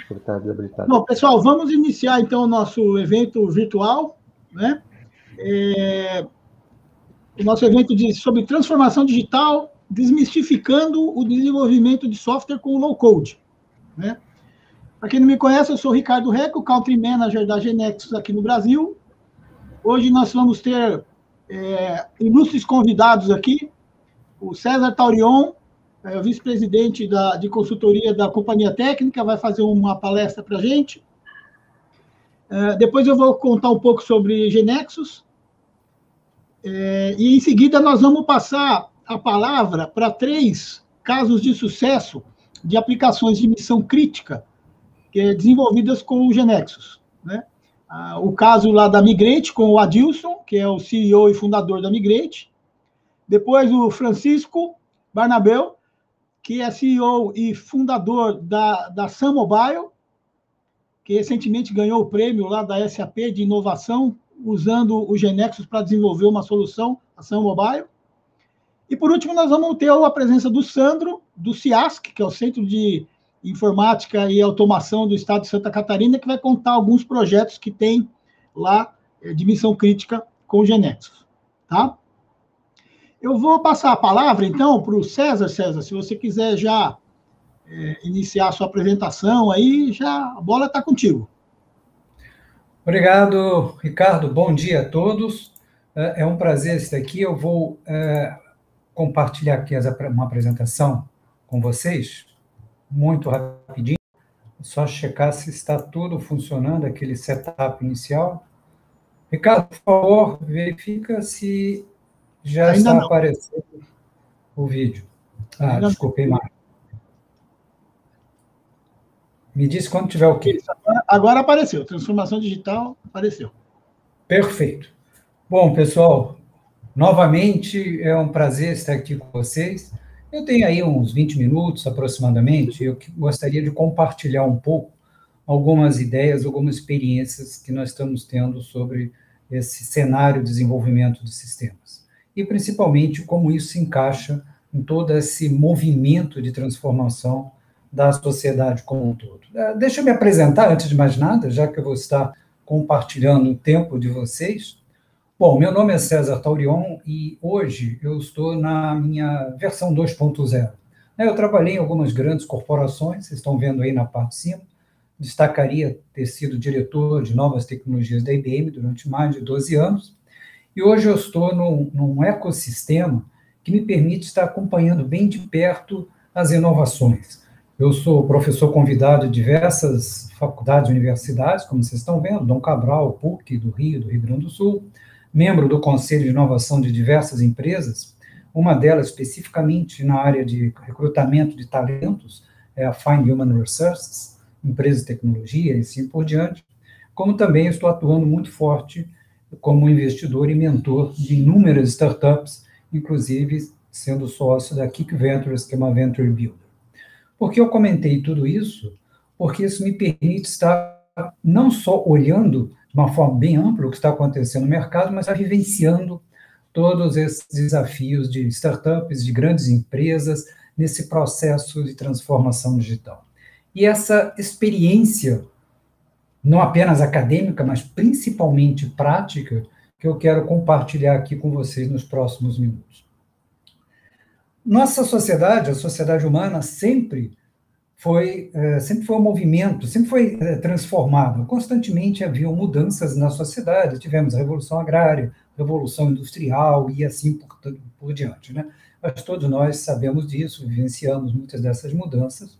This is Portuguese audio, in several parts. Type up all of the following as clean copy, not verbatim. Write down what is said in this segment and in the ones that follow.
Acho que ele está desabilitado. Bom, pessoal, vamos iniciar, então, o nosso evento virtual, né? O nosso evento sobre transformação digital, desmistificando o desenvolvimento de software com low-code, né? Para quem não me conhece, eu sou o Ricardo Reco, Country Manager da Genexus aqui no Brasil. Hoje nós vamos ter ilustres convidados aqui, o César Taurion, vice-presidente de consultoria da Companhia Técnica, vai fazer uma palestra para a gente. Depois eu vou contar um pouco sobre Genexus. E em seguida nós vamos passar a palavra para 3 casos de sucesso de aplicações de missão crítica desenvolvidas com o Genexus, né? O caso lá da Migrate, com o Adilson, que é o CEO e fundador da Migrate. Depois o Francisco Barnabéu, que é CEO e fundador da Sun Mobile, que recentemente ganhou o prêmio lá da SAP de inovação, usando o Genexus para desenvolver uma solução, a Sun Mobile. E, por último, nós vamos ter a presença do Sandro, do CIASC, que é o Centro de Informática e Automação do Estado de Santa Catarina, que vai contar alguns projetos que tem lá de missão crítica com o Genexus, tá? Eu vou passar a palavra, então, para o César. César, se você quiser já iniciar a sua apresentação aí, a bola está contigo. Obrigado, Ricardo. Bom dia a todos. É um prazer estar aqui. Eu vou compartilhar aqui uma apresentação com vocês, muito rapidinho. Só checar se está tudo funcionando, aquele setup inicial. Ricardo, por favor, verifica se já ainda está aparecendo o vídeo. Desculpe, Marcos. Me diz quando tiver o quê? Agora apareceu. Transformação digital apareceu. Perfeito. Bom, pessoal, novamente é um prazer estar aqui com vocês. Eu tenho aí uns 20 minutos aproximadamente. Eu gostaria de compartilhar um pouco algumas ideias, algumas experiências que nós estamos tendo sobre esse cenário de desenvolvimento de sistemas. E, principalmente, como isso se encaixa em todo esse movimento de transformação da sociedade como um todo. Deixa eu me apresentar, antes de mais nada, já que eu vou estar compartilhando o tempo de vocês. Bom, meu nome é César Taurion e hoje eu estou na minha versão 2.0. Eu trabalhei em algumas grandes corporações, vocês estão vendo aí na parte de cima. Destacaria ter sido diretor de novas tecnologias da IBM durante mais de 12 anos. E hoje eu estou num ecossistema que me permite estar acompanhando bem de perto as inovações. Eu sou professor convidado de diversas faculdades e universidades, como vocês estão vendo, Dom Cabral, PUC, do Rio Grande do Sul, membro do Conselho de Inovação de diversas empresas, uma delas especificamente na área de recrutamento de talentos, é a Find Human Resources, empresa de tecnologia e assim por diante, como também estou atuando muito forte como investidor e mentor de inúmeras startups, inclusive sendo sócio da Kick Ventures, que é uma venture builder. Por que eu comentei tudo isso? Porque isso me permite estar não só olhando de uma forma bem ampla o que está acontecendo no mercado, mas vivenciando todos esses desafios de startups, de grandes empresas, nesse processo de transformação digital. E essa experiência, não apenas acadêmica, mas principalmente prática, que eu quero compartilhar aqui com vocês nos próximos minutos. Nossa sociedade, a sociedade humana, sempre foi um movimento, sempre foi transformada. Constantemente haviam mudanças na sociedade, tivemos a Revolução Agrária, Revolução Industrial e assim por diante, né? Mas todos nós sabemos disso, vivenciamos muitas dessas mudanças.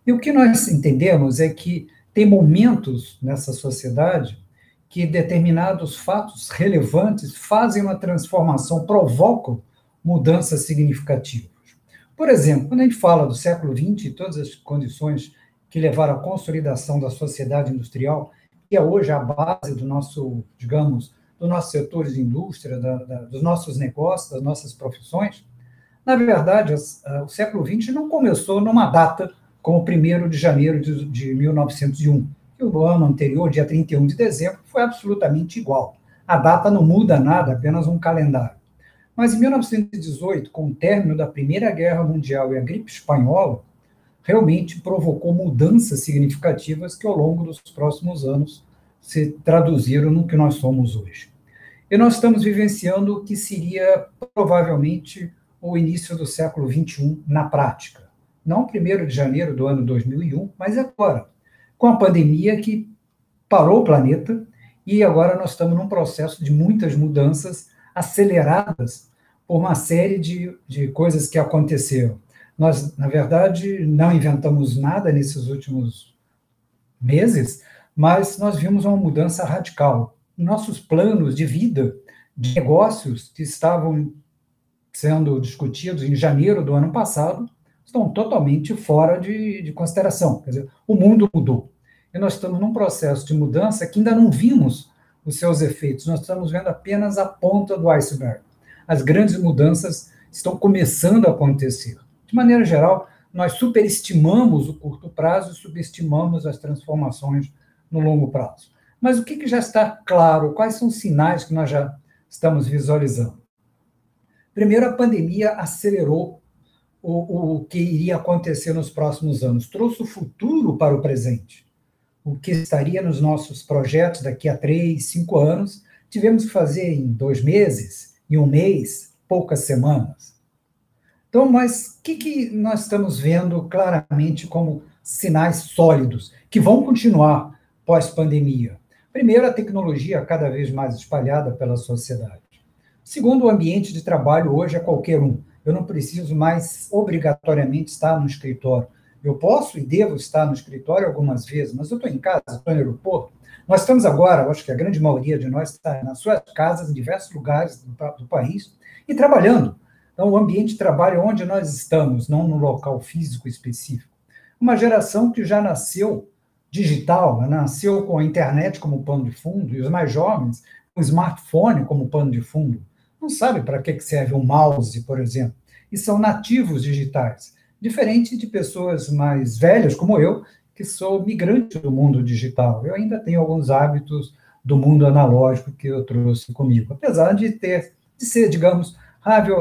E o que nós entendemos é que tem momentos nessa sociedade que determinados fatos relevantes fazem uma transformação, provocam mudanças significativas. Por exemplo, quando a gente fala do século XX e todas as condições que levaram à consolidação da sociedade industrial, que é hoje a base do nosso, digamos, dos nossos setores de indústria, dos nossos negócios, das nossas profissões, na verdade, o século XX não começou numa data como 1º de janeiro de 1901, que o ano anterior, dia 31 de dezembro, foi absolutamente igual. A data não muda nada, apenas um calendário. Mas em 1918, com o término da Primeira Guerra Mundial e a gripe espanhola, realmente provocou mudanças significativas que, ao longo dos próximos anos, se traduziram no que nós somos hoje. E nós estamos vivenciando o que seria, provavelmente, o início do século XXI na prática. Não 1º de janeiro do ano 2001, mas agora, com a pandemia que parou o planeta, e agora nós estamos num processo de muitas mudanças aceleradas por uma série de coisas que aconteceram. Nós, na verdade, não inventamos nada nesses últimos meses, mas nós vimos uma mudança radical. Nossos planos de vida, de negócios que estavam sendo discutidos em janeiro do ano passado, estão totalmente fora de consideração. Quer dizer, o mundo mudou. E nós estamos num processo de mudança que ainda não vimos os seus efeitos, nós estamos vendo apenas a ponta do iceberg. As grandes mudanças estão começando a acontecer. De maneira geral, nós superestimamos o curto prazo e subestimamos as transformações no longo prazo. Mas o que já está claro? Quais são os sinais que nós já estamos visualizando? Primeiro, a pandemia acelerou o que iria acontecer nos próximos anos, trouxe o futuro para o presente. O que estaria nos nossos projetos daqui a 3, 5 anos, tivemos que fazer em 2 meses, em 1 mês, poucas semanas. Então, mas o que nós estamos vendo claramente como sinais sólidos, que vão continuar pós-pandemia? Primeiro, a tecnologia cada vez mais espalhada pela sociedade. Segundo, o ambiente de trabalho hoje é qualquer um. Eu não preciso mais obrigatoriamente estar no escritório. Eu posso e devo estar no escritório algumas vezes, mas eu estou em casa, estou no aeroporto. Nós estamos agora, eu acho que a grande maioria de nós está nas suas casas, em diversos lugares do país, e trabalhando. Então, o ambiente de trabalho é onde nós estamos, não no local físico específico. Uma geração que já nasceu digital, nasceu com a internet como pano de fundo, e os mais jovens, com o smartphone como pano de fundo. Não sabe para que serve um mouse, por exemplo, e são nativos digitais, diferente de pessoas mais velhas, como eu, que sou migrante do mundo digital. Eu ainda tenho alguns hábitos do mundo analógico que eu trouxe comigo, apesar de ser, digamos,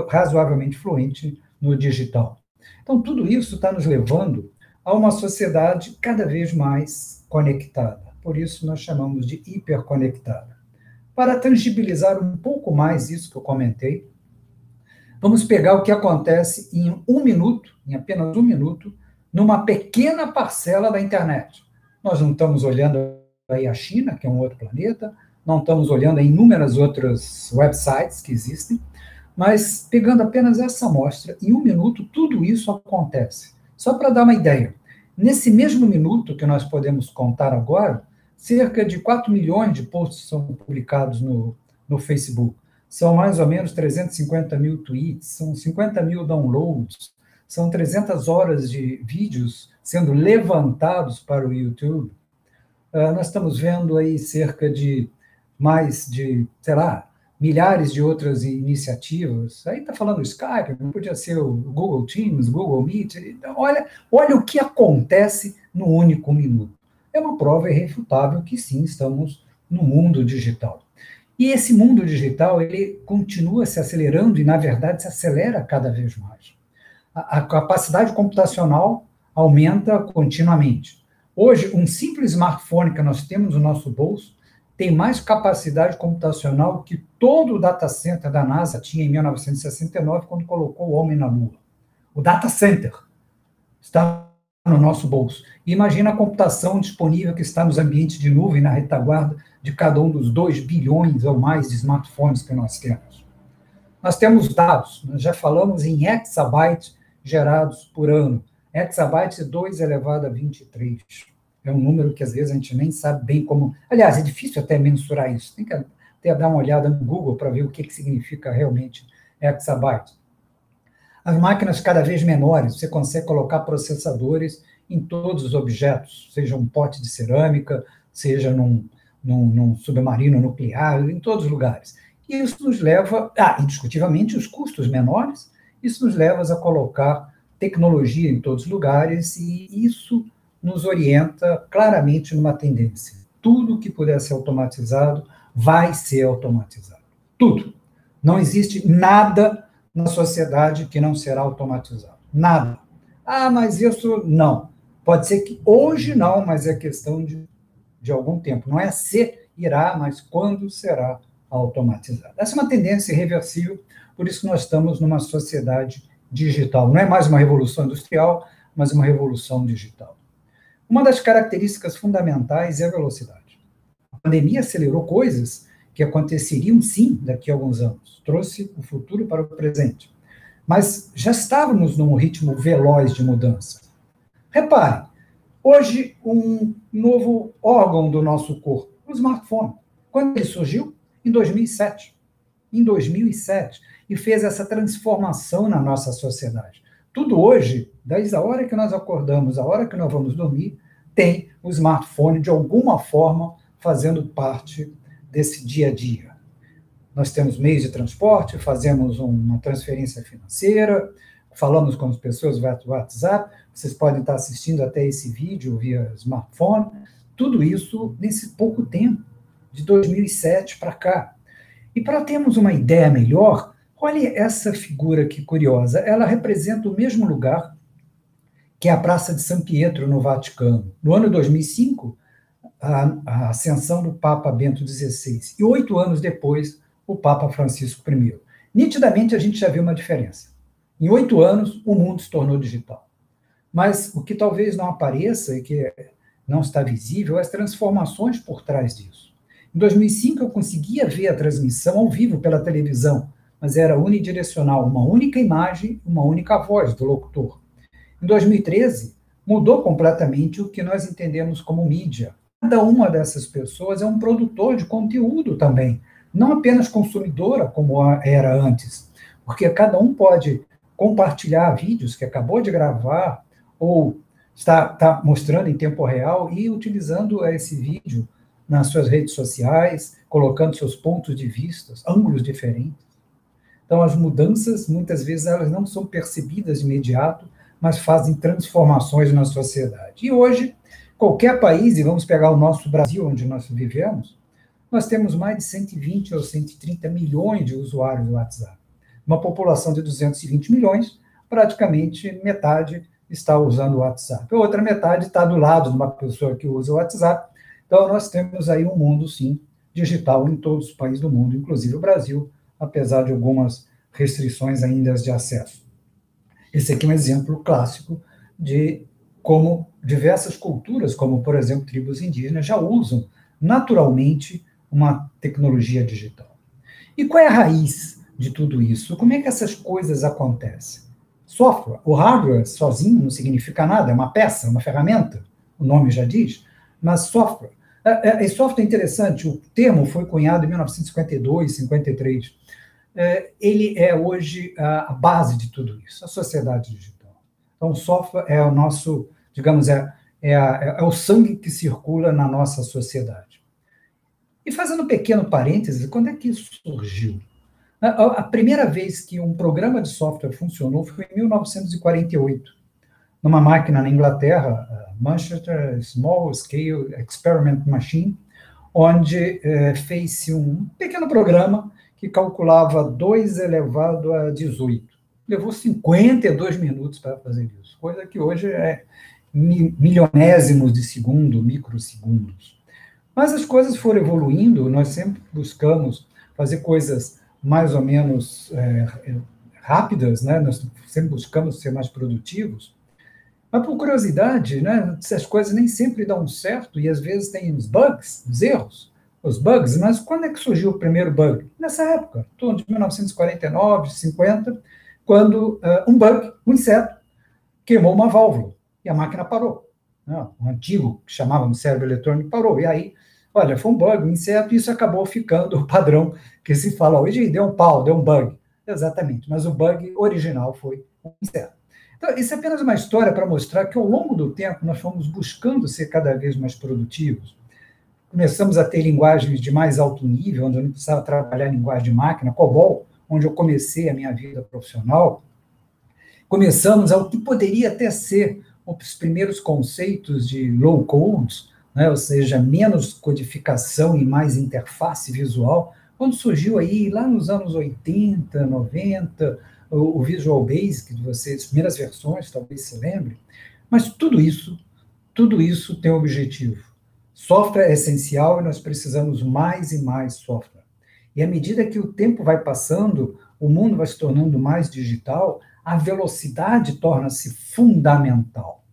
razoavelmente fluente no digital. Então, tudo isso está nos levando a uma sociedade cada vez mais conectada. Por isso, nós chamamos de hiperconectada. Para tangibilizar um pouco mais isso que eu comentei, vamos pegar o que acontece em 1 minuto, em apenas 1 minuto, numa pequena parcela da internet. Nós não estamos olhando aí a China, que é um outro planeta, não estamos olhando inúmeras outras websites que existem, mas pegando apenas essa amostra, em 1 minuto, tudo isso acontece. Só para dar uma ideia, nesse mesmo minuto que nós podemos contar agora, cerca de 4 milhões de posts são publicados no Facebook. São mais ou menos 350 mil tweets, são 50 mil downloads, são 300 horas de vídeos sendo levantados para o YouTube. Nós estamos vendo aí cerca de mais de, sei lá, milhares de outras iniciativas. Aí está falando Skype, não podia ser o Google Teams, Google Meet. Então, olha o que acontece no único minuto. É uma prova irrefutável que sim, estamos no mundo digital. E esse mundo digital, ele continua se acelerando e, na verdade, se acelera cada vez mais. A capacidade computacional aumenta continuamente. Hoje, um simples smartphone que nós temos no nosso bolso tem mais capacidade computacional que todo o data center da NASA tinha em 1969, quando colocou o homem na Lua. O data center está no nosso bolso. E imagina a computação disponível que está nos ambientes de nuvem, na retaguarda de cada um dos 2 bilhões ou mais de smartphones que nós temos. Nós temos dados, nós já falamos em exabytes gerados por ano. Exabytes é 2 elevado a 23. É um número que às vezes a gente nem sabe bem como... Aliás, é difícil até mensurar isso. Tem que até dar uma olhada no Google para ver o que significa realmente exabyte. As máquinas cada vez menores, você consegue colocar processadores em todos os objetos, seja um pote de cerâmica, seja num submarino nuclear, em todos os lugares. E isso nos leva, indiscutivelmente, os custos menores, isso nos leva a colocar tecnologia em todos os lugares, e isso nos orienta claramente numa tendência. Tudo que puder ser automatizado vai ser automatizado. Tudo. Não existe nada na sociedade que não será automatizado. Nada. Ah, mas isso não. Pode ser que hoje não, mas é questão de algum tempo. Não é se irá, mas quando será automatizado. Essa é uma tendência irreversível, por isso que nós estamos numa sociedade digital. Não é mais uma revolução industrial, mas uma revolução digital. Uma das características fundamentais é a velocidade. A pandemia acelerou coisas que aconteceriam, sim, daqui a alguns anos. Trouxe o futuro para o presente. Mas já estávamos num ritmo veloz de mudança. Reparem, hoje um novo órgão do nosso corpo, o smartphone. Quando ele surgiu? Em 2007. Em 2007. E fez essa transformação na nossa sociedade. Tudo hoje, desde a hora que nós acordamos, a hora que nós vamos dormir, tem o smartphone, de alguma forma, fazendo parte desse dia a dia. Nós temos meios de transporte, fazemos uma transferência financeira, falamos com as pessoas via WhatsApp, vocês podem estar assistindo até esse vídeo via smartphone, tudo isso nesse pouco tempo, de 2007 para cá. E para termos uma ideia melhor, olhe essa figura que curiosa, ela representa o mesmo lugar que é a Praça de São Pietro, no Vaticano. No ano 2005, a ascensão do Papa Bento XVI, e 8 anos depois, o Papa Francisco I. Nitidamente, a gente já viu uma diferença. Em 8 anos, o mundo se tornou digital. Mas o que talvez não apareça e que não está visível é as transformações por trás disso. Em 2005, eu conseguia ver a transmissão ao vivo pela televisão, mas era unidirecional, uma única imagem, uma única voz do locutor. Em 2013, mudou completamente o que nós entendemos como mídia. Cada uma dessas pessoas é um produtor de conteúdo também, não apenas consumidora, como era antes, porque cada um pode compartilhar vídeos que acabou de gravar ou está mostrando em tempo real e utilizando esse vídeo nas suas redes sociais, colocando seus pontos de vista, ângulos diferentes. Então, as mudanças, muitas vezes, elas não são percebidas de imediato, mas fazem transformações na sociedade. E hoje, qualquer país, e vamos pegar o nosso Brasil, onde nós vivemos, nós temos mais de 120 ou 130 milhões de usuários do WhatsApp. Uma população de 220 milhões, praticamente metade está usando o WhatsApp. A outra metade está do lado de uma pessoa que usa o WhatsApp. Então, nós temos aí um mundo, sim, digital em todos os países do mundo, inclusive o Brasil, apesar de algumas restrições ainda de acesso. Esse aqui é um exemplo clássico de como diversas culturas, como, por exemplo, tribos indígenas, já usam naturalmente uma tecnologia digital. E qual é a raiz de tudo isso? Como é que essas coisas acontecem? Software, o hardware sozinho não significa nada, é uma peça, uma ferramenta, o nome já diz, mas software. Esse software é interessante, o termo foi cunhado em 1952, 53. Ele é hoje a base de tudo isso, a sociedade digital. Então, o software é o nosso, digamos, é o sangue que circula na nossa sociedade. E fazendo um pequeno parêntese, quando é que isso surgiu? A primeira vez que um programa de software funcionou foi em 1948, numa máquina na Inglaterra, Manchester Small Scale Experiment Machine, onde fez-se um pequeno programa que calculava 2 elevado a 18. Levou 52 minutos para fazer isso, coisa que hoje é milionésimos de segundo, microsegundos. Mas as coisas foram evoluindo, nós sempre buscamos fazer coisas mais ou menos rápidas, né? Nós sempre buscamos ser mais produtivos. Mas, por curiosidade, né, essas coisas nem sempre dão certo, e às vezes tem os bugs, os erros, os bugs, mas quando é que surgiu o primeiro bug? Nessa época, em torno de 1949, 50, quando um bug, um inseto, queimou uma válvula, e a máquina parou. O antigo, que chamávamos cérebro eletrônico, parou. E aí, olha, foi um bug, um inseto, e isso acabou ficando o padrão que se fala hoje, deu um pau, deu um bug. Exatamente, mas o bug original foi um inseto. Então, isso é apenas uma história para mostrar que, ao longo do tempo, nós fomos buscando ser cada vez mais produtivos. Começamos a ter linguagens de mais alto nível, onde eu não precisava trabalhar em linguagem de máquina, COBOL, onde eu comecei a minha vida profissional. Começamos ao que poderia até ser os primeiros conceitos de low code, né, ou seja, menos codificação e mais interface visual, quando surgiu aí, lá nos anos 80, 90, o Visual Basic de vocês, as primeiras versões, talvez se lembre, mas tudo isso tem um objetivo. Software é essencial e nós precisamos mais e mais software. E à medida que o tempo vai passando, o mundo vai se tornando mais digital, a velocidade torna-se fundamental.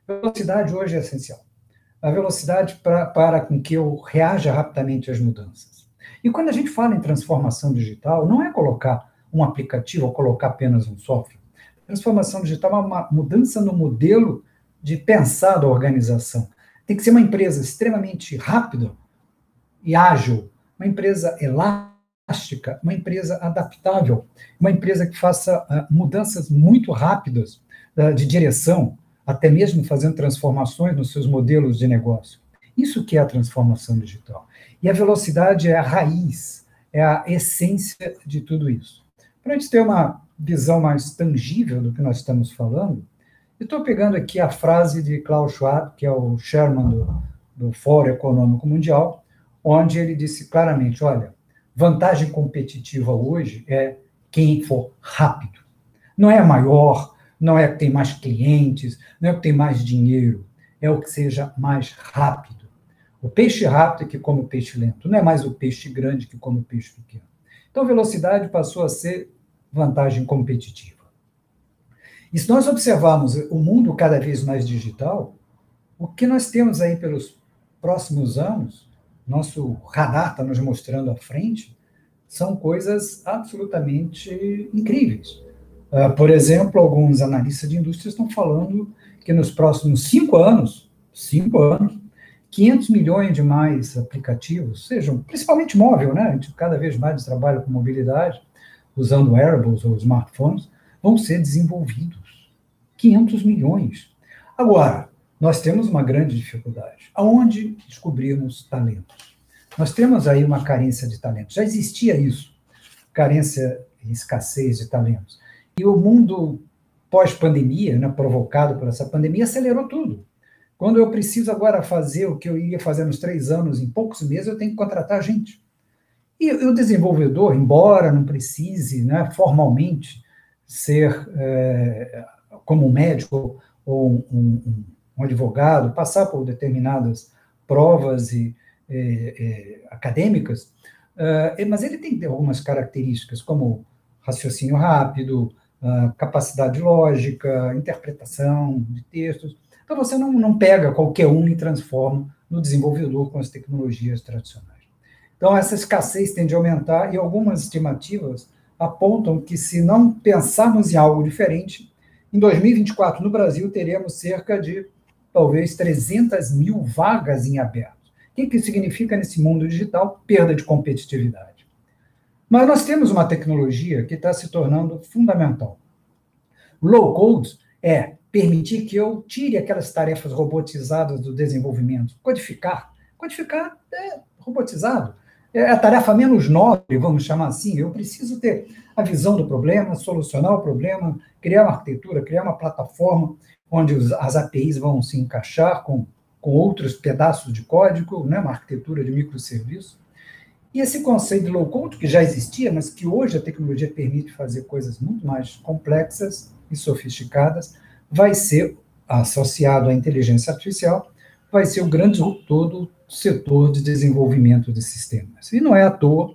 A velocidade hoje é essencial. A velocidade para com que eu reaja rapidamente às mudanças. E quando a gente fala em transformação digital, não é colocar um aplicativo ou colocar apenas um software. Transformação digital é uma mudança no modelo de pensar da organização. Tem que ser uma empresa extremamente rápida e ágil, uma empresa elástica, uma empresa adaptável, uma empresa que faça mudanças muito rápidas de direção, até mesmo fazendo transformações nos seus modelos de negócio. Isso que é a transformação digital. E a velocidade é a raiz, é a essência de tudo isso. Para a gente ter uma visão mais tangível do que nós estamos falando, eu estou pegando aqui a frase de Klaus Schwab, que é o chairman do Fórum Econômico Mundial, onde ele disse claramente, olha, vantagem competitiva hoje é quem for rápido. Não é maior, não é que tem mais clientes, não é que tem mais dinheiro, é o que seja mais rápido. O peixe rápido é que come o peixe lento, não é mais o peixe grande que come o peixe pequeno. Então, velocidade passou a ser vantagem competitiva. E se nós observarmos o mundo cada vez mais digital, o que nós temos aí pelos próximos anos, nosso radar está nos mostrando à frente, são coisas absolutamente incríveis. Por exemplo, alguns analistas de indústria estão falando que nos próximos 5 anos, 500 milhões de mais aplicativos, sejam principalmente móvel, né? A gente cada vez mais trabalha com mobilidade, usando wearables ou smartphones, vão ser desenvolvidos. 500 milhões. Agora, nós temos uma grande dificuldade. Aonde descobrirmos talentos? Nós temos aí uma carência de talentos. Já existia isso, carência e escassez de talentos. E o mundo pós-pandemia, né, provocado por essa pandemia, acelerou tudo. Quando eu preciso agora fazer o que eu ia fazer nos 3 anos, em poucos meses, eu tenho que contratar gente. E o desenvolvedor, embora não precise, né, formalmente ser como um médico ou um advogado, passar por determinadas provas acadêmicas, mas ele tem algumas características, como raciocínio rápido, capacidade lógica, interpretação de textos. Então, você não pega qualquer um e transforma no desenvolvedor com as tecnologias tradicionais. Então, essa escassez tende a aumentar e algumas estimativas apontam que, se não pensarmos em algo diferente, em 2024, no Brasil, teremos cerca de, talvez, 300 mil vagas em aberto. O que significa, nesse mundo digital? Perda de competitividade. Mas nós temos uma tecnologia que está se tornando fundamental. O low-code é permitir que eu tire aquelas tarefas robotizadas do desenvolvimento. Codificar. Codificar é robotizado. É a tarefa menos nobre, vamos chamar assim. Eu preciso ter a visão do problema, solucionar o problema, criar uma arquitetura, criar uma plataforma onde as APIs vão se encaixar com outros pedaços de código, né, uma arquitetura de microserviços. E esse conceito de low-code, que já existia, mas que hoje a tecnologia permite fazer coisas muito mais complexas e sofisticadas, vai ser associado à inteligência artificial, vai ser o grande disruptor do setor de desenvolvimento de sistemas. E não é à toa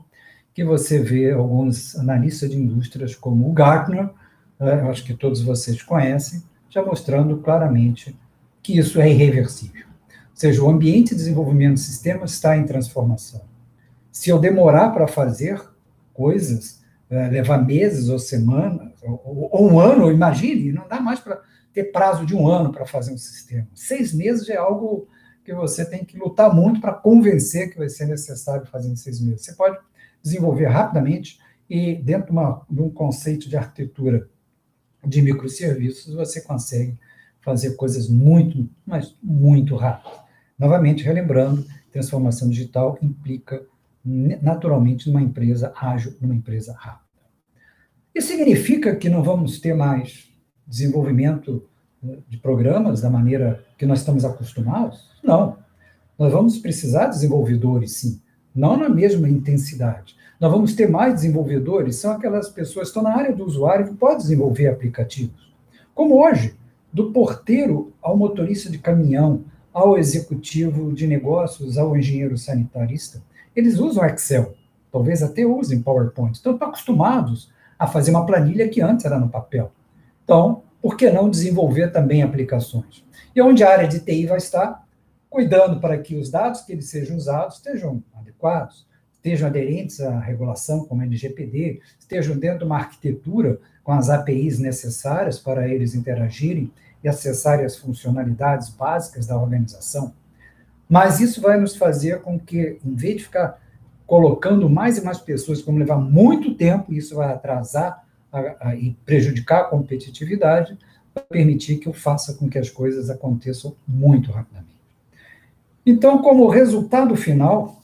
que você vê alguns analistas de indústrias, como o Gartner, eu acho que todos vocês conhecem, já mostrando claramente que isso é irreversível. Ou seja, o ambiente de desenvolvimento de sistemas está em transformação. Se eu demorar para fazer coisas, levar meses ou semanas, ou um ano, imagine, não dá mais para ter prazo de 1 ano para fazer um sistema. 6 meses já é algo que você tem que lutar muito para convencer que vai ser necessário fazer em 6 meses. Você pode desenvolver rapidamente e, dentro de um conceito de arquitetura de microserviços, você consegue fazer coisas muito, mas muito rápido. Novamente, relembrando, transformação digital implica naturalmente numa empresa ágil, numa empresa rápida. Isso significa que não vamos ter mais desenvolvimento de programas da maneira que nós estamos acostumados? Não. Nós vamos precisar de desenvolvedores, sim, não na mesma intensidade. Nós vamos ter mais desenvolvedores, são aquelas pessoas que estão na área do usuário que podem desenvolver aplicativos. Como hoje, do porteiro ao motorista de caminhão, ao executivo de negócios, ao engenheiro sanitarista, eles usam Excel, talvez até usem PowerPoint. Então, estão acostumados a fazer uma planilha que antes era no papel. Então, por que não desenvolver também aplicações? E onde a área de TI vai estar cuidando para que os dados que eles sejam usados estejam adequados, estejam aderentes à regulação como a LGPD, estejam dentro de uma arquitetura com as APIs necessárias para eles interagirem e acessarem as funcionalidades básicas da organização. Mas isso vai nos fazer com que, em vez de ficar colocando mais e mais pessoas, como levar muito tempo, isso vai atrasar e prejudicar a competitividade, vai permitir que eu faça com que as coisas aconteçam muito rapidamente. Então, como resultado final,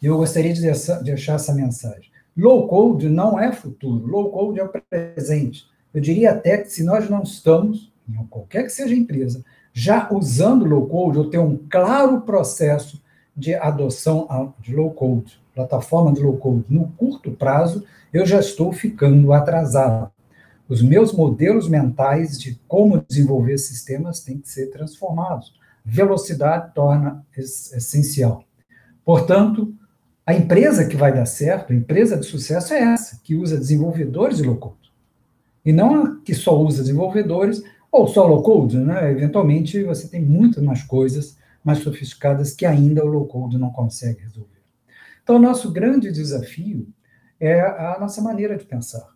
eu gostaria de deixar essa mensagem. Low code não é futuro, low code é o presente. Eu diria até que se nós não estamos, em qualquer que seja a empresa, já usando low code, ou ter um claro processo de adoção de low code, plataforma de low code, no curto prazo, eu já estou ficando atrasado. Os meus modelos mentais de como desenvolver sistemas têm que ser transformados. Velocidade torna essencial. Portanto, a empresa que vai dar certo, a empresa de sucesso é essa, que usa desenvolvedores de low code. E não a que só usa desenvolvedores, ou só low code, né? Eventualmente, você tem muitas mais coisas mais sofisticadas que ainda o low code não consegue resolver. Então, o nosso grande desafio é a nossa maneira de pensar.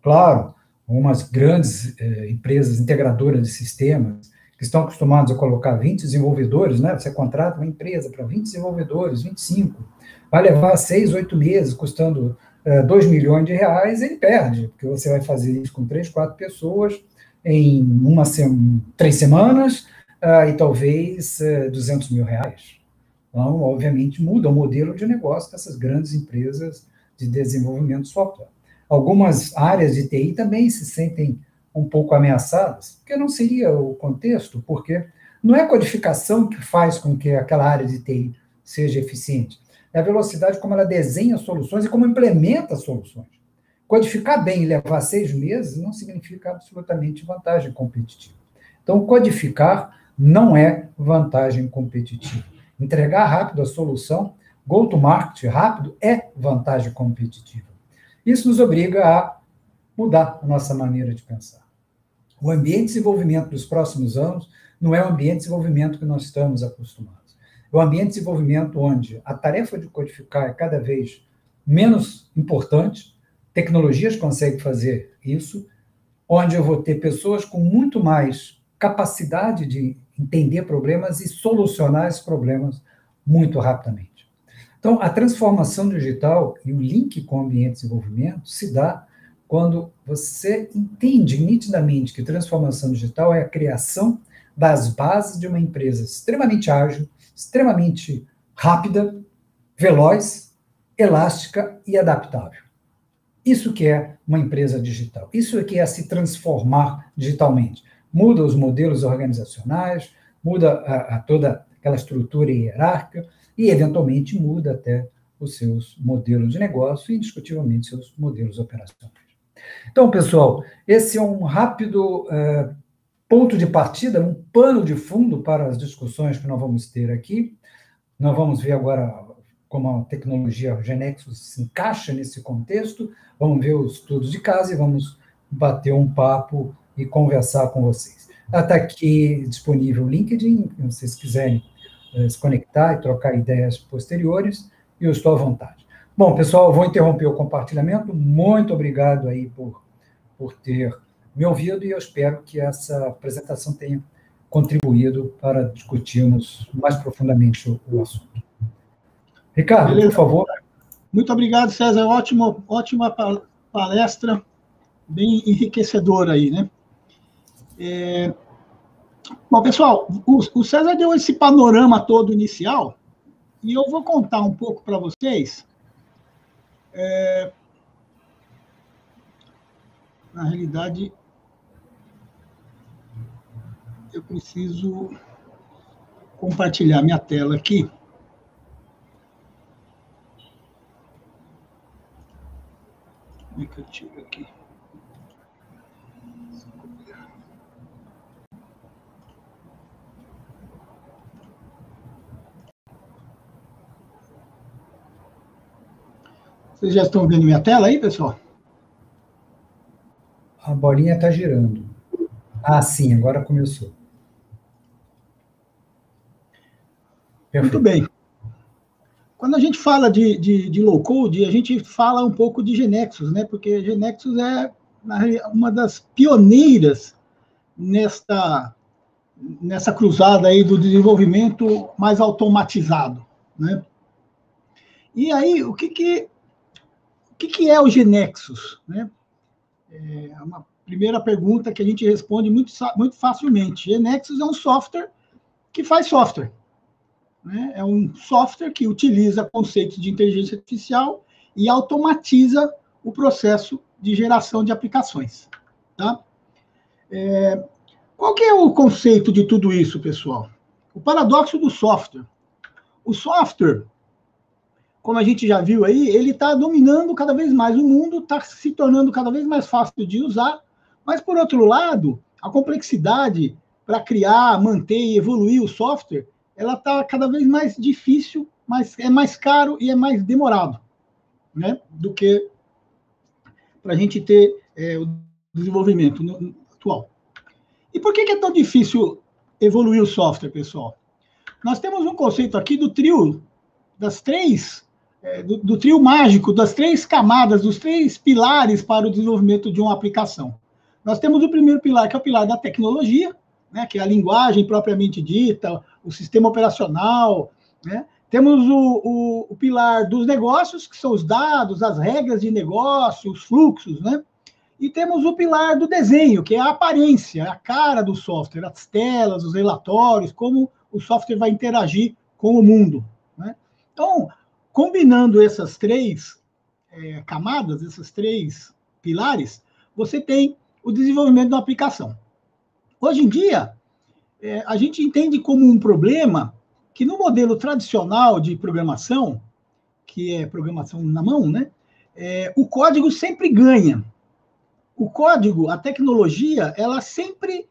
Claro, umas grandes empresas integradoras de sistemas que estão acostumados a colocar 20 desenvolvedores, né? Você contrata uma empresa para 20 desenvolvedores, 25, vai levar 6, 8 meses, custando 2 milhões de reais, ele perde, porque você vai fazer isso com 3, 4 pessoas em 3 semanas e talvez 200 mil reais. Então, obviamente, muda o modelo de negócio dessas grandes empresas de desenvolvimento de software. Algumas áreas de TI também se sentem um pouco ameaçadas, porque não seria o contexto, porque não é a codificação que faz com que aquela área de TI seja eficiente, é a velocidade como ela desenha soluções e como implementa soluções. Codificar bem e levar 6 meses não significa absolutamente vantagem competitiva. Então, codificar não é vantagem competitiva. Entregar rápido a solução, go-to-market rápido, é vantagem competitiva. Isso nos obriga a mudar a nossa maneira de pensar. O ambiente de desenvolvimento dos próximos anos não é o ambiente de desenvolvimento que nós estamos acostumados. É um ambiente de desenvolvimento onde a tarefa de codificar é cada vez menos importante, tecnologias conseguem fazer isso, onde eu vou ter pessoas com muito mais capacidade de entender problemas e solucionar esses problemas muito rapidamente. Então, a transformação digital e o link com o ambiente de desenvolvimento se dá quando você entende nitidamente que transformação digital é a criação das bases de uma empresa extremamente ágil, extremamente rápida, veloz, elástica e adaptável. Isso que é uma empresa digital. Isso que é se transformar digitalmente. Muda os modelos organizacionais, muda toda aquela estrutura hierárquica e, eventualmente, muda até os seus modelos de negócio e, indiscutivelmente, seus modelos operacionais. Então, pessoal, esse é um rápido ponto de partida, um pano de fundo para as discussões que nós vamos ter aqui. Nós vamos ver agora como a tecnologia GeneXus se encaixa nesse contexto, vamos ver os estudos de caso e vamos bater um papo e conversar com vocês. Está aqui disponível o LinkedIn, se vocês quiserem se conectar e trocar ideias posteriores, e eu estou à vontade. Bom, pessoal, eu vou interromper o compartilhamento. Muito obrigado aí por ter me ouvido e eu espero que essa apresentação tenha contribuído para discutirmos mais profundamente o assunto. Ricardo, beleza, por favor. Muito obrigado, César. Ótima palestra, bem enriquecedora aí, né? Bom, pessoal, o César deu esse panorama todo inicial e eu vou contar um pouco para vocês. Na realidade, eu preciso compartilhar minha tela aqui. Deixa eu ver aqui. Vocês já estão vendo minha tela aí, pessoal? A bolinha está girando. Ah, sim, agora começou. Muito bem. Quando a gente fala de low-code, a gente fala um pouco de GeneXus, né? Porque GeneXus é uma das pioneiras nessa cruzada aí do desenvolvimento mais automatizado, né? E aí, o que é o GeneXus, né? É uma primeira pergunta que a gente responde muito facilmente. GeneXus é um software que faz software. Né? É um software que utiliza conceitos de inteligência artificial e automatiza o processo de geração de aplicações. Tá? Qual que é o conceito de tudo isso, pessoal? O paradoxo do software. O software, como a gente já viu aí, ele está dominando cada vez mais o mundo, está se tornando cada vez mais fácil de usar, mas, por outro lado, a complexidade para criar, manter e evoluir o software, ela está cada vez mais difícil, mas é mais caro e é mais demorado, né, do que para a gente ter o desenvolvimento atual. E por que é tão difícil evoluir o software, pessoal? Nós temos um conceito aqui do trio, do trio mágico, das 3 camadas, dos 3 pilares para o desenvolvimento de uma aplicação. Nós temos o primeiro pilar, que é o pilar da tecnologia, né, que é a linguagem propriamente dita, o sistema operacional, né? Temos o pilar dos negócios, que são os dados, as regras de negócio, os fluxos, né? E temos o pilar do desenho, que é a aparência, a cara do software, as telas, os relatórios, como o software vai interagir com o mundo, né? Então, combinando essas 3 camadas, esses 3 pilares, você tem o desenvolvimento da aplicação. Hoje em dia, a gente entende como um problema que no modelo tradicional de programação, que é programação na mão, né, o código sempre ganha. O código, a tecnologia, ela sempre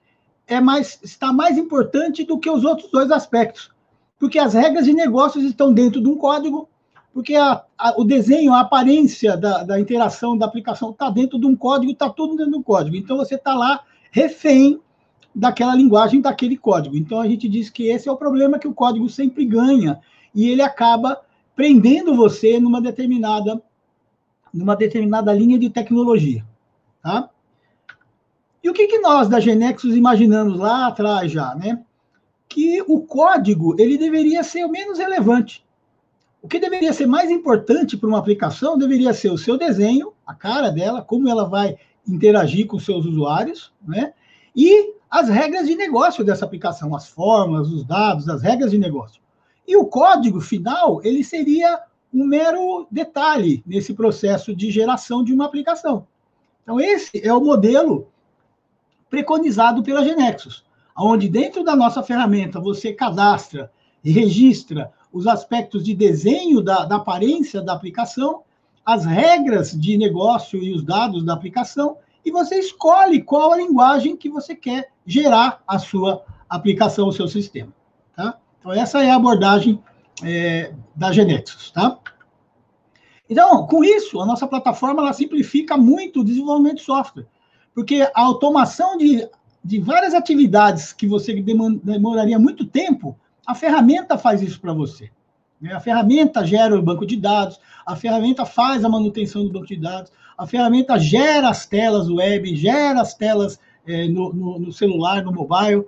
está mais importante do que os outros 2 aspectos. Porque as regras de negócios estão dentro de um código, porque o desenho, a aparência da interação da aplicação está dentro de um código, está tudo dentro do código. Então, você está lá refém daquela linguagem, daquele código. Então, a gente diz que esse é o problema, que o código sempre ganha, e ele acaba prendendo você numa determinada linha de tecnologia. Tá? E o que nós, da GeneXus, imaginamos lá atrás já, né? Que o código, ele deveria ser o menos relevante. O que deveria ser mais importante para uma aplicação deveria ser o seu desenho, a cara dela, como ela vai interagir com seus usuários, né? E as regras de negócio dessa aplicação, as fórmulas, os dados, as regras de negócio. E o código final, ele seria um mero detalhe nesse processo de geração de uma aplicação. Então, esse é o modelo preconizado pela GeneXus, onde dentro da nossa ferramenta você cadastra e registra os aspectos de desenho da aparência da aplicação, as regras de negócio e os dados da aplicação, e você escolhe qual a linguagem que você quer gerar a sua aplicação, o seu sistema. Tá? Então, essa é a abordagem da GeneXus. Tá? Então, com isso, a nossa plataforma ela simplifica muito o desenvolvimento de software, porque a automação de várias atividades que você demoraria muito tempo, a ferramenta faz isso para você. A ferramenta gera o banco de dados, a ferramenta faz a manutenção do banco de dados, a ferramenta gera as telas web, gera as telas no celular, no mobile,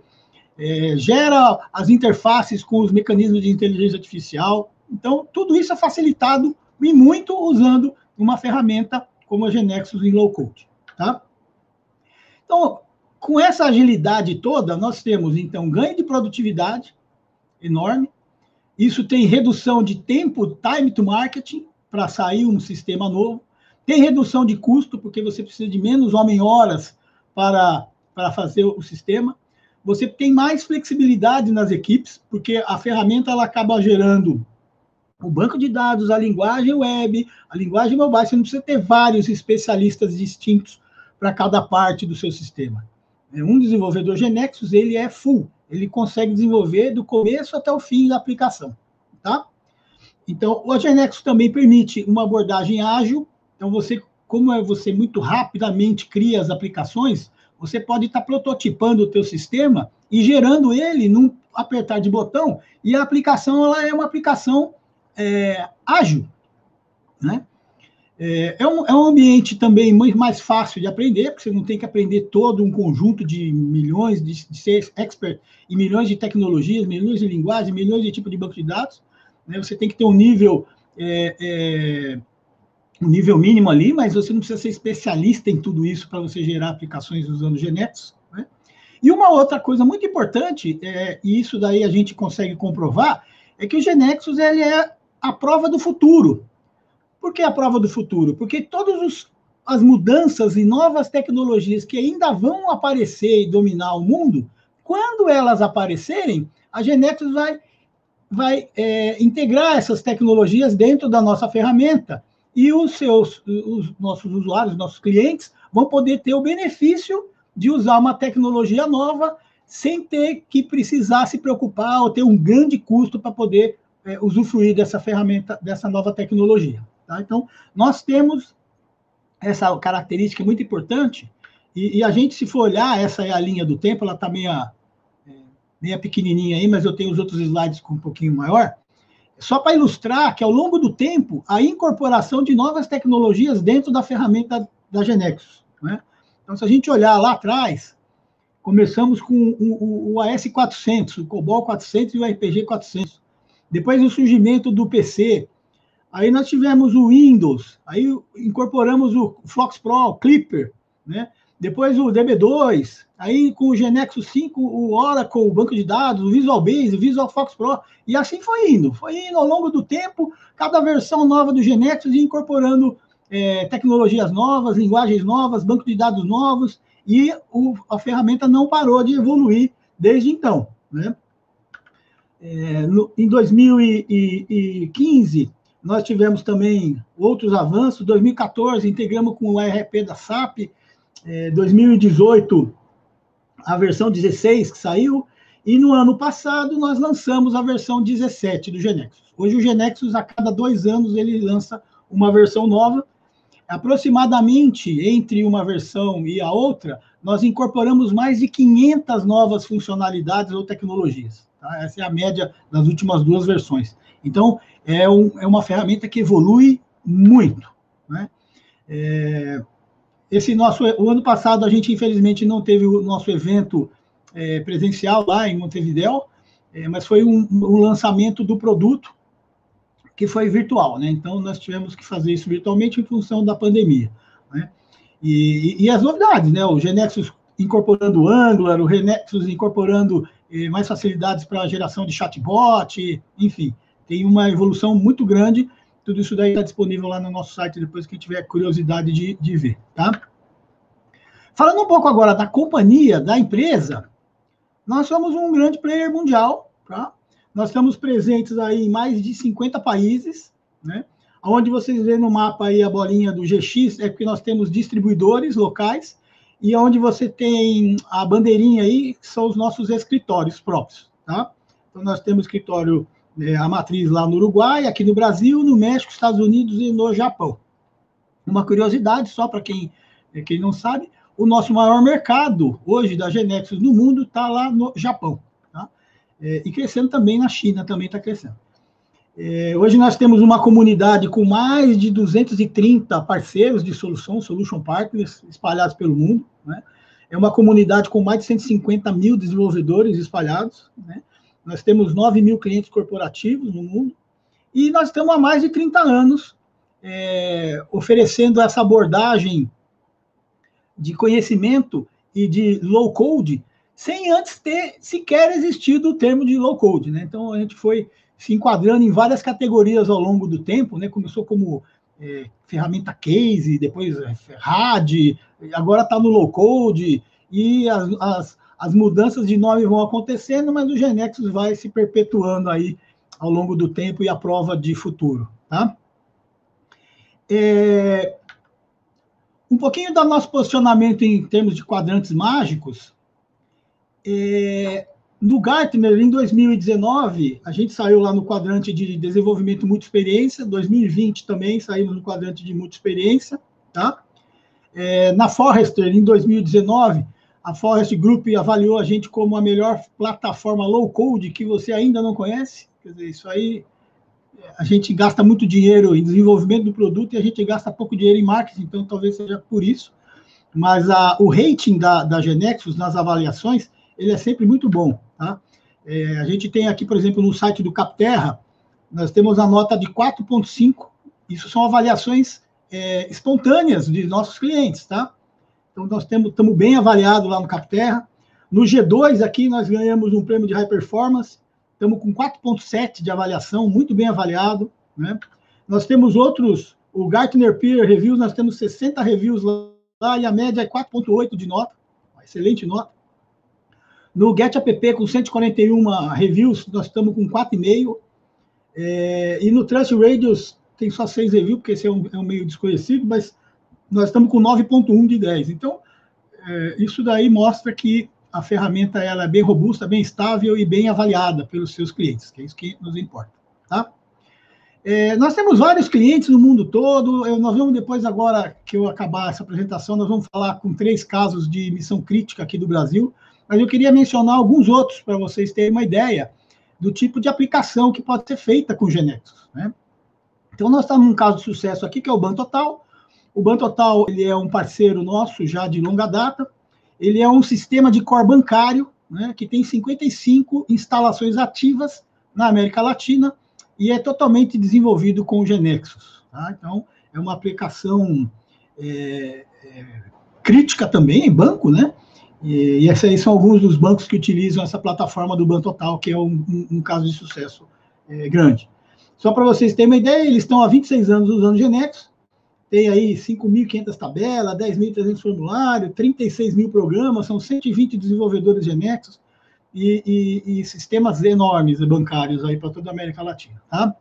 gera as interfaces com os mecanismos de inteligência artificial. Então, tudo isso é facilitado e muito usando uma ferramenta como a GeneXus em low code. Tá? Então, com essa agilidade toda, nós temos, então, ganho de produtividade enorme. Isso tem redução de tempo, time to marketing, para sair um sistema novo. Tem redução de custo, porque você precisa de menos homem-horas para fazer o sistema. Você tem mais flexibilidade nas equipes, porque a ferramenta ela acaba gerando o banco de dados, a linguagem web, a linguagem mobile. Você não precisa ter vários especialistas distintos para cada parte do seu sistema. Um desenvolvedor GeneXus, ele é full, ele consegue desenvolver do começo até o fim da aplicação, tá? Então, o GeneXus também permite uma abordagem ágil. Então, você muito rapidamente cria as aplicações, você pode estar prototipando o teu sistema e gerando ele num apertar de botão, e a aplicação ela é uma aplicação ágil, né? É um ambiente também muito mais fácil de aprender, porque você não tem que aprender todo um conjunto de milhões de ser expert e milhões de tecnologias, milhões de linguagens, milhões de tipos de banco de dados, né? Você tem que ter um nível mínimo ali, mas você não precisa ser especialista em tudo isso para você gerar aplicações usando GeneXus, né? E uma outra coisa muito importante, e isso daí a gente consegue comprovar, é que o GeneXus ele é a prova do futuro. Por que a prova do futuro? Porque todas as mudanças e novas tecnologias que ainda vão aparecer e dominar o mundo, quando elas aparecerem, a GeneXus vai integrar essas tecnologias dentro da nossa ferramenta e os nossos usuários, nossos clientes, vão poder ter o benefício de usar uma tecnologia nova sem ter que precisar se preocupar ou ter um grande custo para poder usufruir dessa ferramenta, dessa nova tecnologia. Tá? Então, nós temos essa característica muito importante, e a gente, se for olhar, essa é a linha do tempo, ela está meia pequenininha aí, mas eu tenho os outros slides com um pouquinho maior, só para ilustrar que, ao longo do tempo, a incorporação de novas tecnologias dentro da ferramenta da GeneXus, né? Então, se a gente olhar lá atrás, começamos com o AS400, o COBOL 400 e o RPG 400. Depois, o surgimento do PC. Aí nós tivemos o Windows, aí incorporamos o Flux Pro, o Clipper, né? Depois o DB2, aí com o GeneXus 5, o Oracle, o banco de dados, o Visual Basic, o Visual Fox Pro, e assim foi indo ao longo do tempo, cada versão nova do GeneXus ia incorporando tecnologias novas, linguagens novas, banco de dados novos, e a ferramenta não parou de evoluir desde então, né? Em 2015, nós tivemos também outros avanços. 2014, integramos com o ERP da SAP. 2018, a versão 16 que saiu. E no ano passado, nós lançamos a versão 17 do GeneXus. Hoje, o GeneXus, a cada 2 anos, ele lança uma versão nova. Aproximadamente, entre uma versão e a outra, nós incorporamos mais de 500 novas funcionalidades ou tecnologias. Tá? Essa é a média das últimas 2 versões. Então, é uma ferramenta que evolui muito, né? O ano passado, a gente, infelizmente, não teve o nosso evento presencial lá em Montevidéu, mas foi um lançamento do produto que foi virtual, né? Então, nós tivemos que fazer isso virtualmente em função da pandemia, né? E as novidades, né? O GeneXus incorporando o Angular, o GeneXus incorporando mais facilidades para a geração de chatbot, enfim, tem uma evolução muito grande. Tudo isso daí está disponível lá no nosso site, depois que tiver curiosidade de ver, tá? Falando um pouco agora da companhia, da empresa, nós somos um grande player mundial, tá? Nós estamos presentes aí em mais de 50 países, né? Onde vocês vêem no mapa aí a bolinha do GX, é porque nós temos distribuidores locais, e onde você tem a bandeirinha aí, que são os nossos escritórios próprios, tá? Então, nós temos escritório, a matriz lá no Uruguai, aqui no Brasil, no México, Estados Unidos e no Japão. Uma curiosidade, só para quem não sabe, o nosso maior mercado hoje da GeneXus no mundo está lá no Japão, tá? E crescendo também na China, também está crescendo. Hoje nós temos uma comunidade com mais de 230 parceiros de solution partners, espalhados pelo mundo, né? É uma comunidade com mais de 150 mil desenvolvedores espalhados, né? Nós temos 9 mil clientes corporativos no mundo, e nós estamos há mais de 30 anos oferecendo essa abordagem de conhecimento e de low-code, sem antes ter sequer existido o termo de low-code, né? Então, a gente foi se enquadrando em várias categorias ao longo do tempo, né? Começou como ferramenta case, depois RAD, agora está no low-code, e as mudanças de nome vão acontecendo, mas o GeneXus vai se perpetuando aí ao longo do tempo e a prova de futuro, tá? Um pouquinho do nosso posicionamento em termos de quadrantes mágicos. No Gartner, em 2019, a gente saiu lá no quadrante de desenvolvimento multi-experiência, 2020 também saímos no quadrante de multi-experiência, tá? Na Forrester, em 2019, a Forrester Group avaliou a gente como a melhor plataforma low-code que você ainda não conhece. Quer dizer, isso aí, a gente gasta muito dinheiro em desenvolvimento do produto e a gente gasta pouco dinheiro em marketing, então talvez seja por isso. Mas o rating da GeneXus nas avaliações, ele é sempre muito bom, tá? A gente tem aqui, por exemplo, no site do Capterra, nós temos a nota de 4,5. Isso são avaliações espontâneas de nossos clientes, tá? Então, nós estamos bem avaliados lá no Capterra. No G2, aqui, nós ganhamos um prêmio de High Performance. Estamos com 4,7 de avaliação, muito bem avaliado, né? Nós temos outros, o Gartner Peer Reviews, nós temos 60 reviews lá, e a média é 4,8 de nota, uma excelente nota. No GetApp, com 141 reviews, nós estamos com 4,5. E no Trust Radius, tem só 6 reviews, porque esse é um meio desconhecido, mas nós estamos com 9,1 de 10. Então, isso daí mostra que a ferramenta ela é bem robusta, bem estável e bem avaliada pelos seus clientes, que é isso que nos importa, tá? Nós temos vários clientes no mundo todo. Nós vamos depois, agora que eu acabar essa apresentação, nós vamos falar com 3 casos de missão crítica aqui do Brasil, mas eu queria mencionar alguns outros para vocês terem uma ideia do tipo de aplicação que pode ser feita com o GeneXus, né? Então, nós estamos num caso de sucesso aqui, que é o Bantotal. O Bantotal, ele é um parceiro nosso já de longa data. Ele é um sistema de core bancário, né, que tem 55 instalações ativas na América Latina e é totalmente desenvolvido com o GeneXus, tá? Então, é uma aplicação crítica também, em banco, né? E esses aí são alguns dos bancos que utilizam essa plataforma do Bantotal, que é um caso de sucesso grande. Só para vocês terem uma ideia, eles estão há 26 anos usando o GeneXus, tem aí 5.500 tabelas, 10.300 formulários, 36 mil programas, são 120 desenvolvedores GeneXus e sistemas enormes bancários aí para toda a América Latina, tá?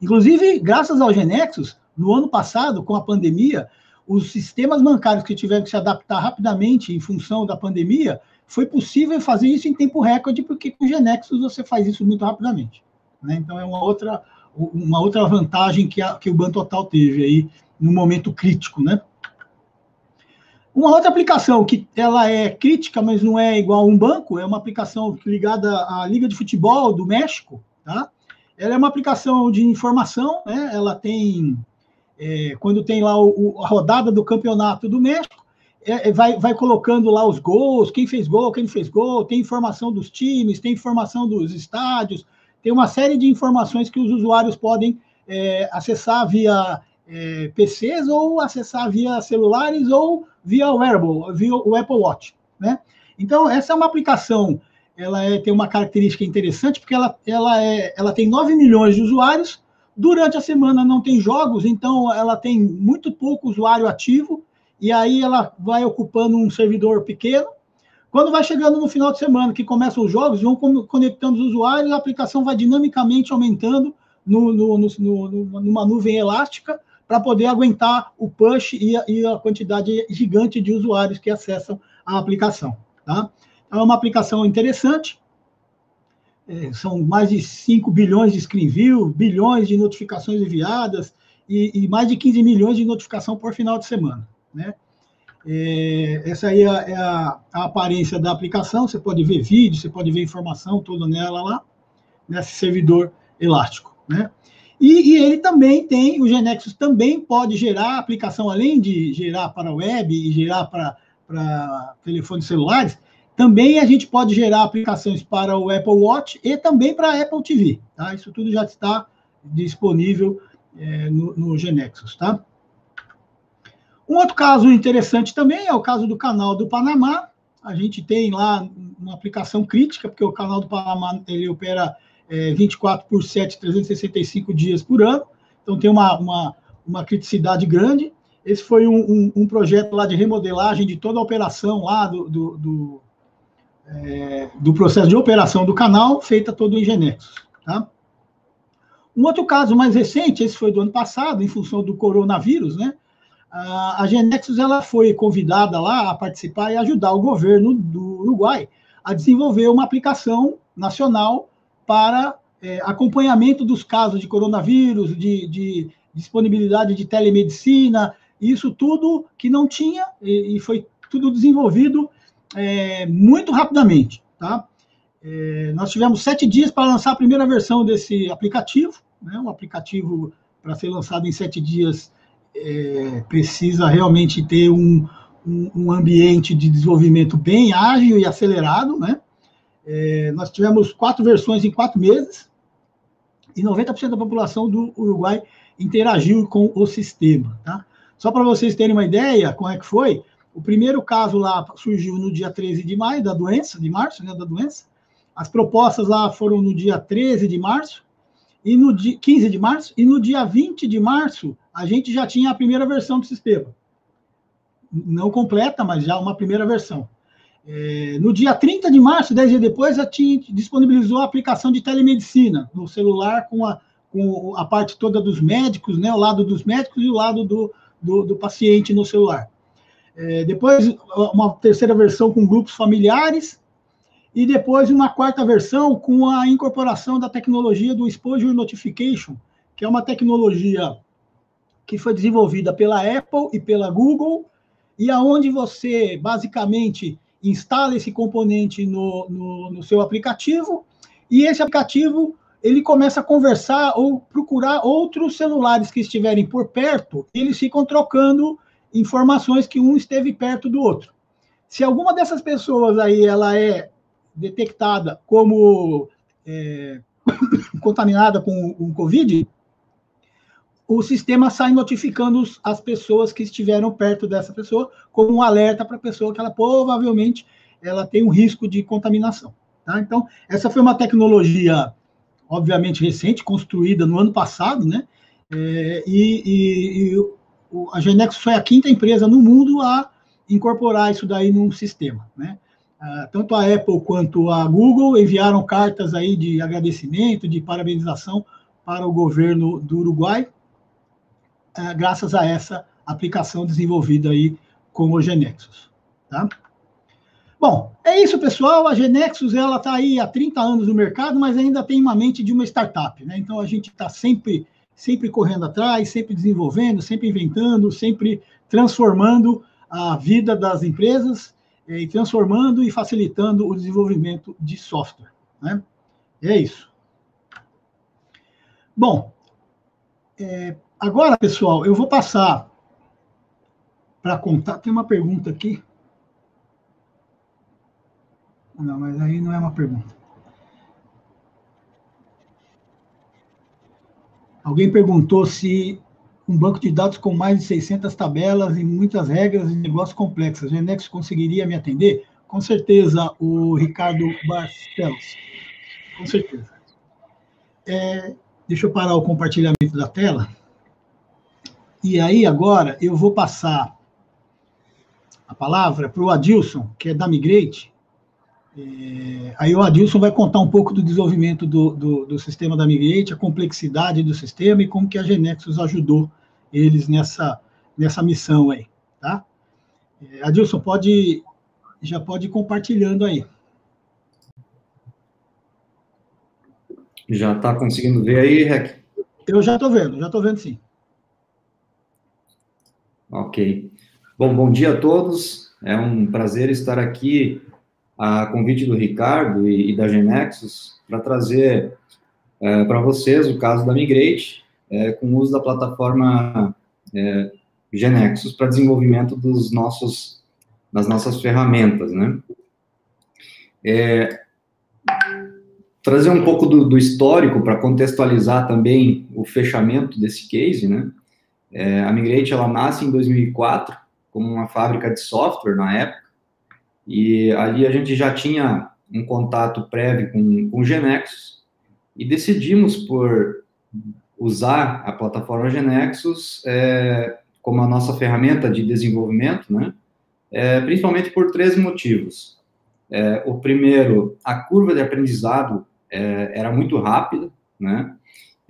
Inclusive, graças ao GeneXus, no ano passado, com a pandemia, os sistemas bancários que tiveram que se adaptar rapidamente em função da pandemia, foi possível fazer isso em tempo recorde, porque com o GeneXus você faz isso muito rapidamente, né? Então, é uma outra vantagem que o Bantotal teve aí no momento crítico, né? Uma outra aplicação que ela é crítica, mas não é igual a um banco, é uma aplicação ligada à Liga de Futebol do México, tá? Ela é uma aplicação de informação, né? Ela tem, quando tem lá a rodada do campeonato do México, vai colocando lá os gols, quem fez gol, quem não fez gol, tem informação dos times, tem informação dos estádios, tem uma série de informações que os usuários podem acessar via PCs ou acessar via celulares ou via wearable, via o Apple Watch, né? Então, essa é uma aplicação, ela tem uma característica interessante, porque ela tem 9 milhões de usuários, durante a semana não tem jogos, então ela tem muito pouco usuário ativo, e aí ela vai ocupando um servidor pequeno. Quando vai chegando no final de semana, que começam os jogos, vão conectando os usuários, a aplicação vai dinamicamente aumentando numa nuvem elástica para poder aguentar o push e a quantidade gigante de usuários que acessam a aplicação, tá? Então, é uma aplicação interessante. São mais de 5 bilhões de screen view, bilhões de notificações enviadas e mais de 15 milhões de notificação por final de semana, né? Essa aí é a aparência da aplicação. Você pode ver vídeo, você pode ver informação toda nela lá, nesse servidor elástico, né? E ele também tem, o GeneXus também pode gerar aplicação, além de gerar para web e gerar para telefones celulares, também a gente pode gerar aplicações para o Apple Watch e também para a Apple TV, tá? Isso tudo já está disponível no GeneXus, tá? Um outro caso interessante também é o caso do Canal do Panamá. A gente tem lá uma aplicação crítica, porque o Canal do Panamá ele opera 24/7, 365 dias por ano, então tem uma criticidade grande. Esse foi um projeto lá de remodelagem de toda a operação lá do processo de operação do canal, feita todo em GeneXus, tá? Um outro caso mais recente, esse foi do ano passado, em função do coronavírus, né? A Genexus ela foi convidada lá a participar e ajudar o governo do Uruguai a desenvolver uma aplicação nacional para acompanhamento dos casos de coronavírus, de disponibilidade de telemedicina, isso tudo que não tinha, e foi tudo desenvolvido muito rapidamente. Tá? Nós tivemos 7 dias para lançar a primeira versão desse aplicativo, né? Um aplicativo para ser lançado em 7 dias precisa realmente ter um ambiente de desenvolvimento bem ágil e acelerado, né? Nós tivemos 4 versões em 4 meses, e 90% da população do Uruguai interagiu com o sistema. Tá? Só para vocês terem uma ideia como é que foi, o primeiro caso lá surgiu no dia 13 de maio, de março, né, da doença. As propostas lá foram no dia 13 de março, e no dia 15 de março, e no dia 20 de março, a gente já tinha a primeira versão do sistema. Não completa, mas já uma primeira versão. No dia 30 de março, 10 dias depois, a TIM disponibilizou a aplicação de telemedicina no celular com a parte toda dos médicos, né, o lado dos médicos e o lado do paciente no celular. Depois, uma terceira versão com grupos familiares, e depois uma quarta versão com a incorporação da tecnologia do Exposure Notification, que é uma tecnologia que foi desenvolvida pela Apple e pela Google, e aonde você, basicamente, instala esse componente no seu aplicativo, e esse aplicativo ele começa a conversar ou procurar outros celulares que estiverem por perto, e eles ficam trocando informações que um esteve perto do outro. Se alguma dessas pessoas aí ela é detectada como contaminada com o Covid, o sistema sai notificando as pessoas que estiveram perto dessa pessoa, como um alerta para a pessoa que ela provavelmente ela tem um risco de contaminação. Tá? Então, essa foi uma tecnologia, obviamente, recente, construída no ano passado, né? A Genexus foi a 5ª empresa no mundo a incorporar isso daí num sistema, né? Tanto a Apple quanto a Google enviaram cartas aí de agradecimento, de parabenização para o governo do Uruguai, graças a essa aplicação desenvolvida aí com o Genexus. Tá? Bom, é isso, pessoal. A Genexus está aí há 30 anos no mercado, mas ainda tem uma mente de uma startup. Né? Então, a gente está sempre correndo atrás, sempre desenvolvendo, sempre inventando, sempre transformando a vida das empresas e transformando e facilitando o desenvolvimento de software. Né? É isso. Bom, agora, pessoal, eu vou passar para contar. Tem uma pergunta aqui. Não, mas aí não é uma pergunta. Alguém perguntou se um banco de dados com mais de 600 tabelas e muitas regras de negócio complexas, a Genexus conseguiria me atender? Com certeza, o Ricardo Barcelos. Com certeza. Deixa eu parar o compartilhamento da tela. E aí, agora, eu vou passar a palavra para o Adilson, que é da Migrate. Aí o Adilson vai contar um pouco do desenvolvimento do sistema da Migrate, a complexidade do sistema e como que a Genexus ajudou eles nessa missão aí, tá? Adilson, já pode ir compartilhando aí. Já está conseguindo ver aí, Rec? Eu já estou vendo sim. Ok. Bom dia a todos. É um prazer estar aqui a convite do Ricardo e da Genexus para trazer para vocês o caso da Migrate com o uso da plataforma Genexus para desenvolvimento das nossas ferramentas, né? Trazer um pouco do histórico para contextualizar também o fechamento desse case, né? A Migrate, ela nasce em 2004 como uma fábrica de software na época, e ali a gente já tinha um contato prévio com o Genexus, e decidimos por usar a plataforma Genexus como a nossa ferramenta de desenvolvimento, né? Principalmente por 3 motivos. O primeiro, a curva de aprendizado era muito rápida, né?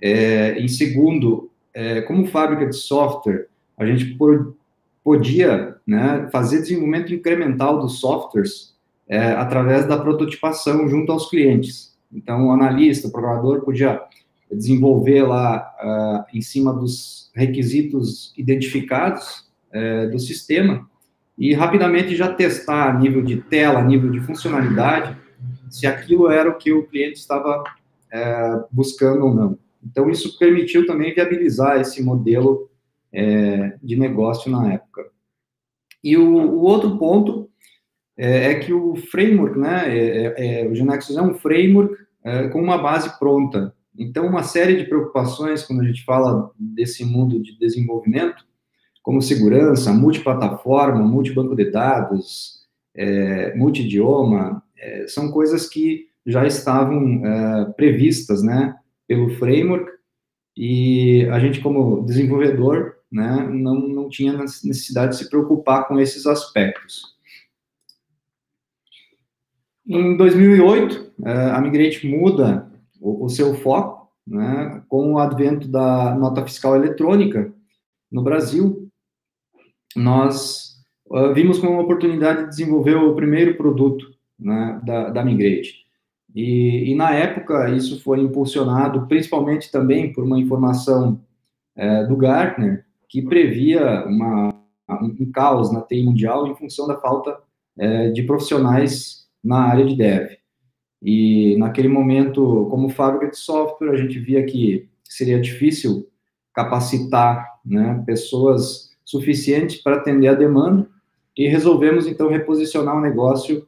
Em segundo, como fábrica de software, a gente podia, né, fazer desenvolvimento incremental dos softwares através da prototipação junto aos clientes. Então, o analista, o programador podia desenvolver lá em cima dos requisitos identificados do sistema e rapidamente já testar a nível de tela, a nível de funcionalidade, se aquilo era o que o cliente estava buscando ou não. Então, isso permitiu também viabilizar esse modelo de negócio na época. E o outro ponto é que o framework, né, o GeneXus é um framework com uma base pronta. Então, uma série de preocupações, quando a gente fala desse mundo de desenvolvimento, como segurança, multiplataforma, multibanco de dados, multidioma, são coisas que já estavam previstas, né, pelo framework, e a gente, como desenvolvedor, né, não tinha necessidade de se preocupar com esses aspectos. Em 2008, a Migrate muda o seu foco, né, com o advento da nota fiscal eletrônica no Brasil. Nós vimos como uma oportunidade de desenvolver o primeiro produto, né, da Migrate. E na época, isso foi impulsionado principalmente também por uma informação do Gartner, que previa um caos na TI mundial em função da falta de profissionais na área de dev. E naquele momento, como fábrica de software, a gente via que seria difícil capacitar, né, pessoas suficientes para atender a demanda, e resolvemos, então, reposicionar o negócio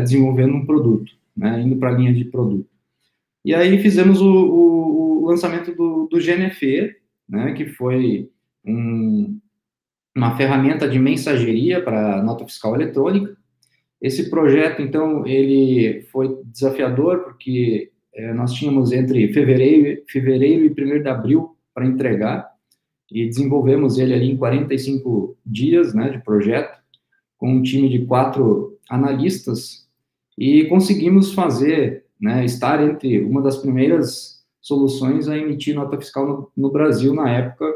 desenvolvendo um produto, né, indo para a linha de produto. E aí fizemos o lançamento do GNFE, né, que foi uma ferramenta de mensageria para nota fiscal eletrônica. Esse projeto, então, ele foi desafiador, porque nós tínhamos entre fevereiro e 1º de abril para entregar, e desenvolvemos ele ali em 45 dias, né, de projeto, com um time de 4 analistas, e conseguimos fazer, né, estar entre uma das primeiras soluções a emitir nota fiscal no Brasil, na época,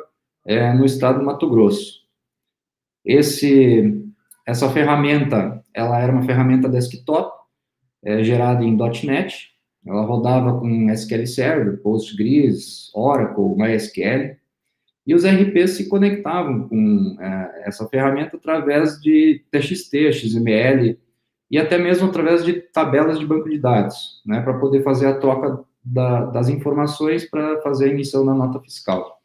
no estado do Mato Grosso. Essa ferramenta, ela era uma ferramenta desktop, gerada em .NET, ela rodava com SQL Server, Postgres, Oracle, MySQL, e os RPs se conectavam com essa ferramenta através de TXT, XML, e até mesmo através de tabelas de banco de dados, né, para poder fazer a troca das informações para fazer a emissão da nota fiscal.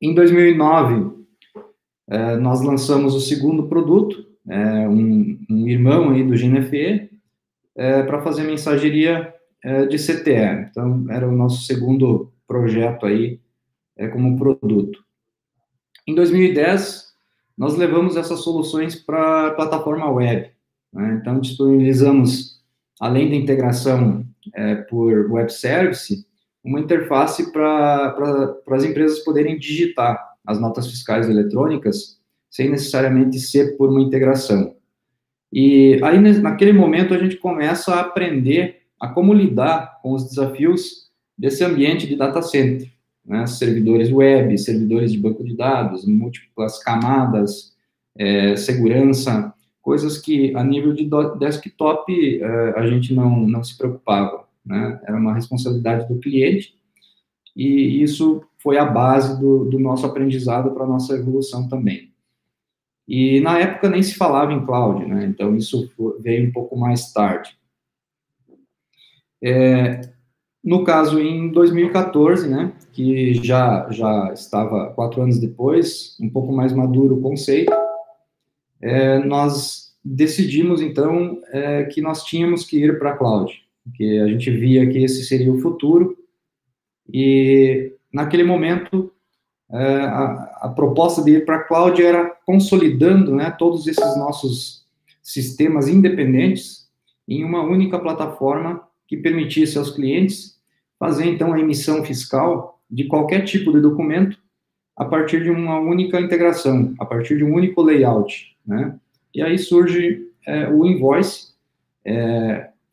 Em 2009, nós lançamos o segundo produto, um irmão aí do GNFE, para fazer mensageria de CTE. Então, era o nosso segundo projeto aí como produto. Em 2010, nós levamos essas soluções para a plataforma web, né? Então, disponibilizamos, além da integração por web service, uma interface para as empresas poderem digitar as notas fiscais eletrônicas sem necessariamente ser por uma integração. E aí, naquele momento, a gente começa a aprender a como lidar com os desafios desse ambiente de data center, né? Servidores web, servidores de banco de dados, múltiplas camadas, segurança, coisas que, a nível de desktop, a gente não se preocupava, né? Era uma responsabilidade do cliente, e isso foi a base do nosso aprendizado para a nossa evolução também. E, na época, nem se falava em cloud, né? Então, isso veio um pouco mais tarde. No caso, em 2014, né, que já estava 4 anos depois, um pouco mais maduro o conceito, nós decidimos, então, que nós tínhamos que ir para a cloud, porque a gente via que esse seria o futuro, e, naquele momento, a proposta de ir para a cloud era consolidando, né, todos esses nossos sistemas independentes em uma única plataforma que permitisse aos clientes fazer, então, a emissão fiscal de qualquer tipo de documento a partir de uma única integração, a partir de um único layout, né? E aí surge o invoice,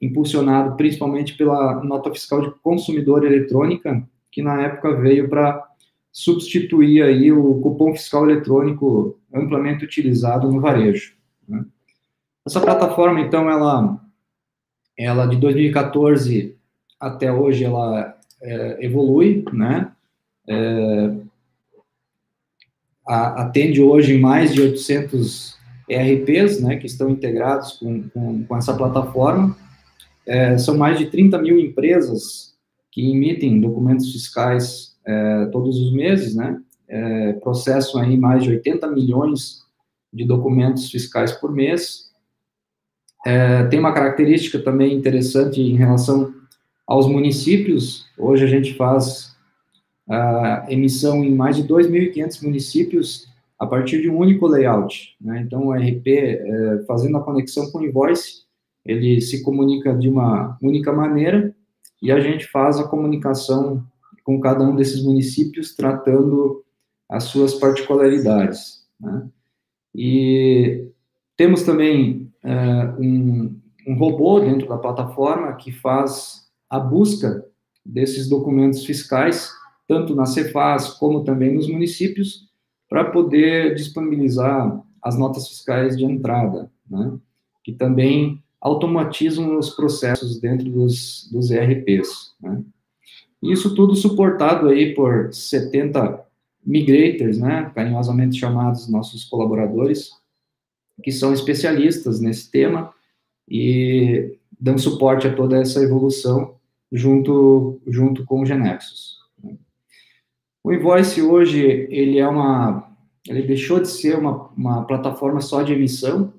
impulsionado principalmente pela nota fiscal de consumidor eletrônica, que na época veio para substituir aí o cupom fiscal eletrônico amplamente utilizado no varejo, né? Essa plataforma, então, ela de 2014 até hoje, ela evolui, né? Atende hoje mais de 800 ERPs, né, que estão integrados com essa plataforma. São mais de 30 mil empresas que emitem documentos fiscais todos os meses, né? Processam aí mais de 80 milhões de documentos fiscais por mês. Tem uma característica também interessante em relação aos municípios. Hoje a gente faz a emissão em mais de 2.500 municípios a partir de um único layout, né? Então, o ERP, fazendo a conexão com o invoice, ele se comunica de uma única maneira e a gente faz a comunicação com cada um desses municípios, tratando as suas particularidades, né? E temos também um robô dentro da plataforma que faz a busca desses documentos fiscais, tanto na Cefaz como também nos municípios, para poder disponibilizar as notas fiscais de entrada, né? Que também automatizam os processos dentro dos ERPs, né? Isso tudo suportado aí por 70 migrators, né, carinhosamente chamados nossos colaboradores, que são especialistas nesse tema e dão suporte a toda essa evolução junto com o GeneXus. O Invoice hoje, ele deixou de ser uma plataforma só de emissão,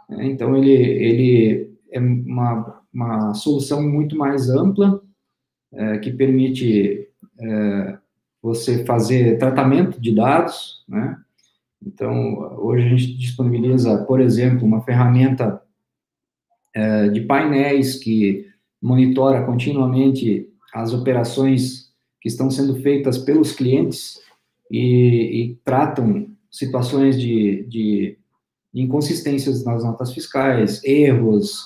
né? Então ele é uma solução muito mais ampla, que permite você fazer tratamento de dados, né? Então, hoje a gente disponibiliza, por exemplo, uma ferramenta de painéis que monitora continuamente as operações que estão sendo feitas pelos clientes e tratam situações de inconsistências nas notas fiscais, erros,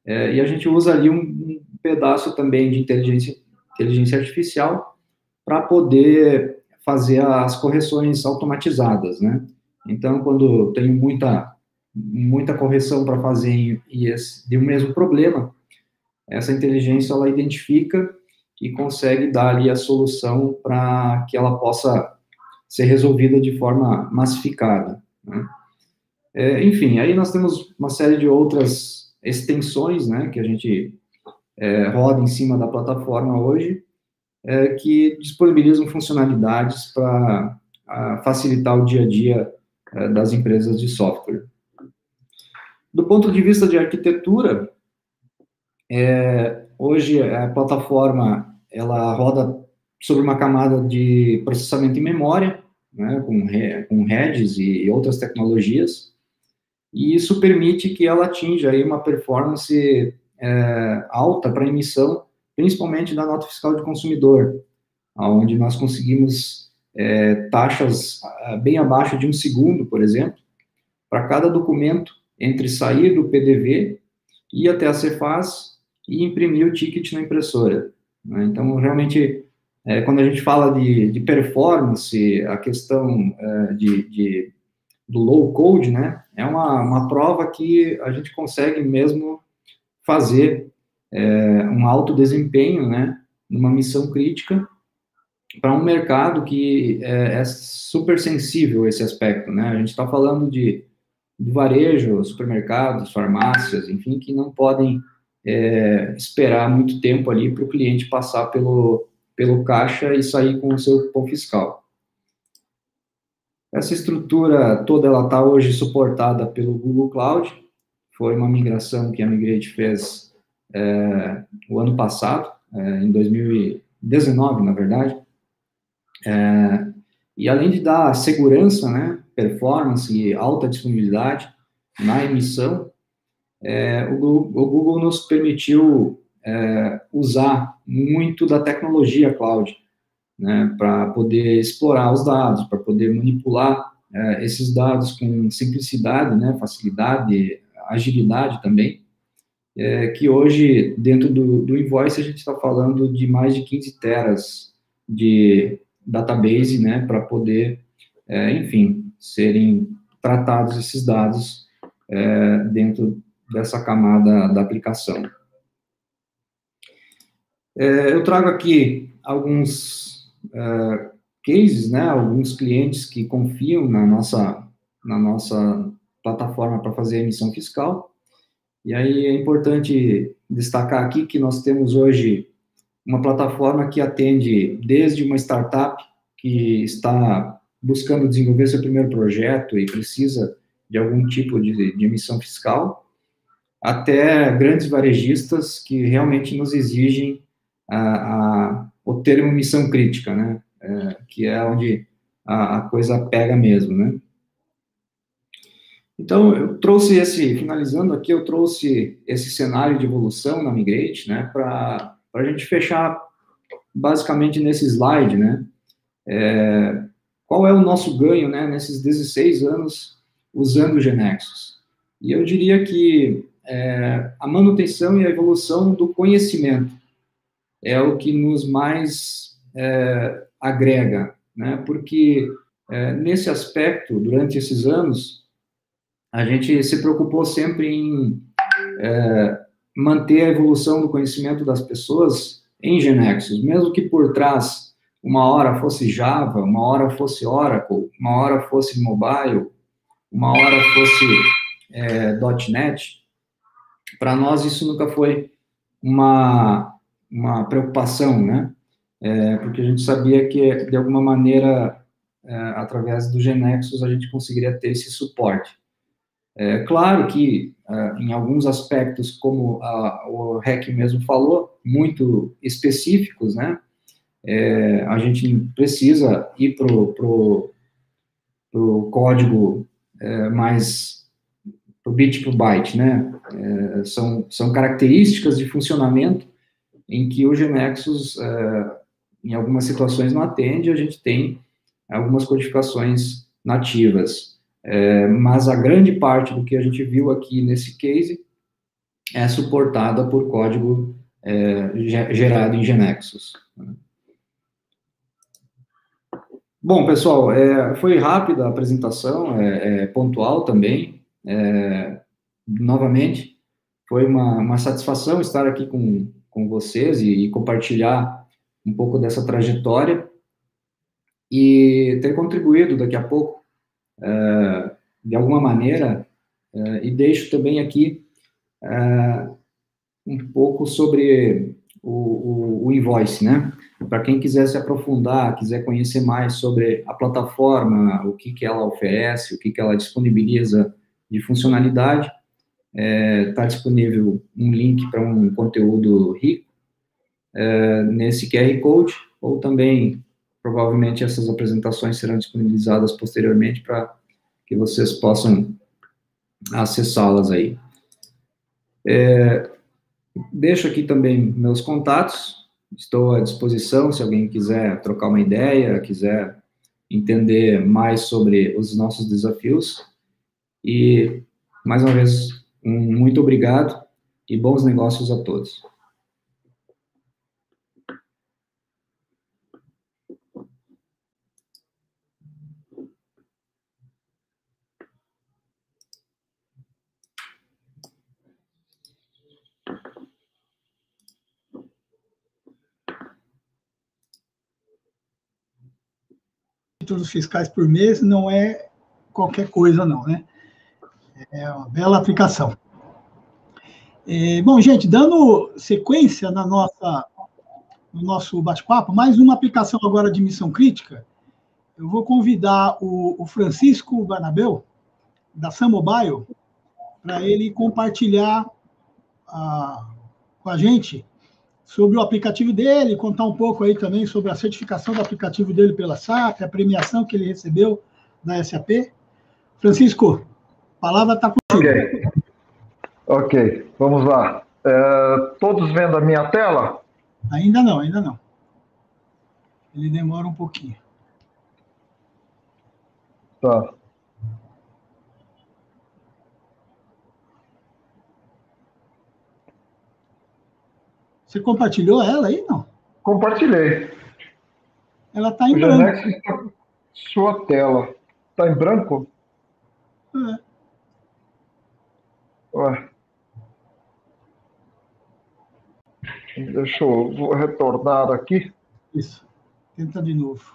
e a gente usa ali um pedaço também de inteligência artificial para poder fazer as correções automatizadas, né? Então, quando tem muita correção para fazer e de um mesmo problema, essa inteligência, ela identifica e consegue dar ali a solução para que ela possa ser resolvida de forma massificada, né? Enfim, aí nós temos uma série de outras extensões, né, que a gente roda em cima da plataforma hoje, que disponibilizam funcionalidades para facilitar o dia a dia das empresas de software. Do ponto de vista de arquitetura, hoje a plataforma ela roda sobre uma camada de processamento em memória, né, com redes e outras tecnologias, e isso permite que ela atinja aí uma performance alta para emissão, principalmente da nota fiscal de consumidor, onde nós conseguimos taxas bem abaixo de 1 segundo, por exemplo, para cada documento entre sair do PDV, ir até a Cefaz e imprimir o ticket na impressora, né? Então, realmente, quando a gente fala de performance, a questão do low code, né, é uma prova que a gente consegue mesmo fazer um alto desempenho, né, numa missão crítica para um mercado que é super sensível a esse aspecto, né? A gente está falando de varejo, supermercados, farmácias, enfim, que não podem esperar muito tempo ali para o cliente passar pelo caixa e sair com o seu cupom fiscal. Essa estrutura toda, ela está hoje suportada pelo Google Cloud. Foi uma migração que a Migrate fez o ano passado, em 2019, na verdade. E além de dar segurança, né, performance e alta disponibilidade na emissão, o Google nos permitiu usar muito da tecnologia cloud, né, para poder explorar os dados, para poder manipular esses dados com simplicidade, né, facilidade, agilidade também. que hoje, dentro do Invoice, a gente está falando de mais de 15 teras de database, né, para poder, enfim, serem tratados esses dados dentro dessa camada da aplicação. Eu trago aqui alguns cases, né, alguns clientes que confiam na nossa plataforma para fazer emissão fiscal. E aí é importante destacar aqui que nós temos hoje uma plataforma que atende desde uma startup que está buscando desenvolver seu primeiro projeto e precisa de algum tipo de emissão fiscal, até grandes varejistas que realmente nos exigem o termo missão crítica, né? Que é onde a coisa pega mesmo, né? Então, eu trouxe finalizando aqui, eu trouxe esse cenário de evolução na Migrate, né, para a gente fechar basicamente nesse slide, né? Qual é o nosso ganho, né, nesses 16 anos usando o GeneXus? E eu diria que a manutenção e a evolução do conhecimento é o que nos mais agrega, né? Porque nesse aspecto, durante esses anos, a gente se preocupou sempre em manter a evolução do conhecimento das pessoas em GeneXus, mesmo que por trás uma hora fosse Java, uma hora fosse Oracle, uma hora fosse mobile, uma hora fosse .NET, para nós isso nunca foi uma preocupação, né? Porque a gente sabia que, de alguma maneira, através do GeneXus, a gente conseguiria ter esse suporte. Claro que, em alguns aspectos, como o REC mesmo falou, muito específicos, né? A gente precisa ir para o código mais para o bit por byte, né? São características de funcionamento em que o GeneXus, em algumas situações, não atende, a gente tem algumas codificações nativas. Mas a grande parte do que a gente viu aqui nesse case é suportada por código gerado em GeneXus. Bom, pessoal, foi rápida a apresentação, pontual também. Novamente, foi uma satisfação estar aqui com vocês e compartilhar um pouco dessa trajetória e ter contribuído daqui a pouco, de alguma maneira, e deixo também aqui um pouco sobre o Invoice, né? Para quem quiser se aprofundar, quiser conhecer mais sobre a plataforma, o que ela oferece, o que ela disponibiliza de funcionalidade, está disponível um link para um conteúdo rico nesse QR Code, ou também, provavelmente, essas apresentações serão disponibilizadas posteriormente para que vocês possam acessá-las aí. Deixo aqui também meus contatos, estou à disposição se alguém quiser trocar uma ideia, quiser entender mais sobre os nossos desafios. E, mais uma vez, muito obrigado e bons negócios a todos. Títulos fiscais por mês não é qualquer coisa, não, né? É uma bela aplicação. Bom, gente, dando sequência no nosso bate-papo, mais uma aplicação agora de missão crítica. Eu vou convidar o Francisco Barnabéu, da Sun Mobile, para ele compartilhar com a gente sobre o aplicativo dele, contar um pouco aí também sobre a certificação do aplicativo dele pela SAP, a premiação que ele recebeu da SAP. Francisco, a palavra está contigo. Ok, vamos lá. Todos vendo a minha tela? Ainda não, ainda não. Ele demora um pouquinho. Tá. Você compartilhou ela aí, não? Compartilhei. Ela está em O branco. Genex está sua tela. Está em branco? É. Ué. Deixa eu vou retornar aqui. Isso. Tenta de novo.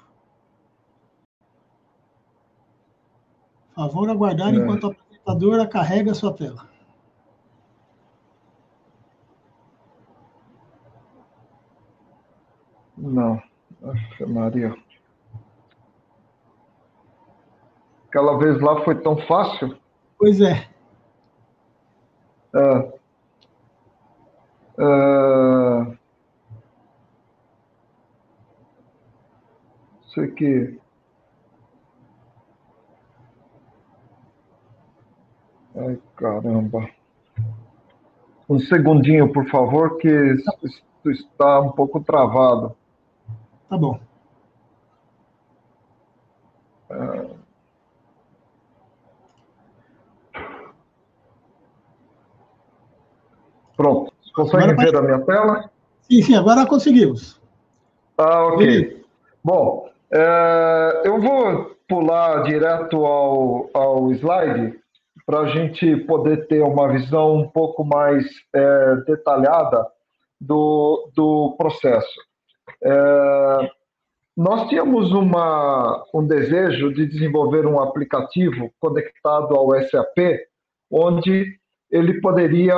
Favor aguardar enquanto a apresentadora carrega a sua tela. Não. Ave Maria. Aquela vez lá foi tão fácil. Pois é. Isso aqui. Ai, caramba. Um segundinho, por favor, que isso está um pouco travado. Tá bom. Pronto. Conseguem ver a minha tela? Sim, agora conseguimos. Ok. Bom, eu vou pular direto ao slide para a gente poder ter uma visão um pouco mais detalhada do processo. Nós tínhamos um desejo de desenvolver um aplicativo conectado ao SAP, onde ele poderia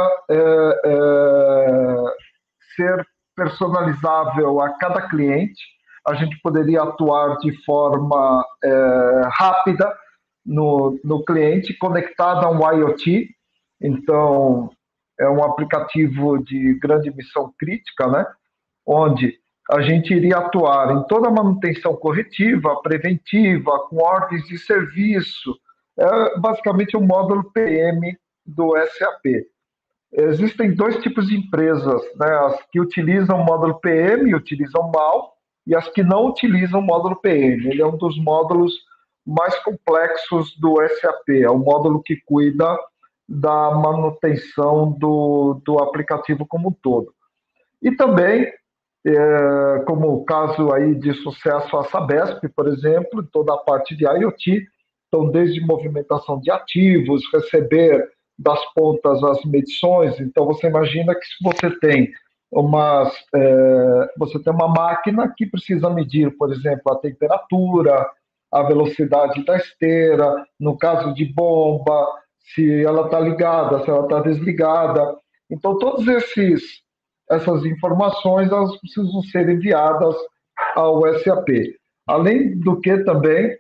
ser personalizável a cada cliente, a gente poderia atuar de forma rápida no cliente, conectado a um IoT. Então, é um aplicativo de grande missão crítica, né? Onde a gente iria atuar em toda a manutenção corretiva, preventiva, com ordens de serviço. É basicamente um módulo PM do SAP. Existem dois tipos de empresas, né? As que utilizam o módulo PM, utilizam mal, e as que não utilizam o módulo PM. Ele é um dos módulos mais complexos do SAP, é o módulo que cuida da manutenção do aplicativo como um todo. E também, como o caso aí de sucesso a Sabesp, por exemplo, toda a parte de IoT, então desde movimentação de ativos, receber das pontas as medições. Então você imagina que se você tem uma máquina que precisa medir, por exemplo, a temperatura, a velocidade da esteira, no caso de bomba, se ela está ligada, se ela está desligada. Então todos essas informações elas precisam ser enviadas ao SAP. Além do que também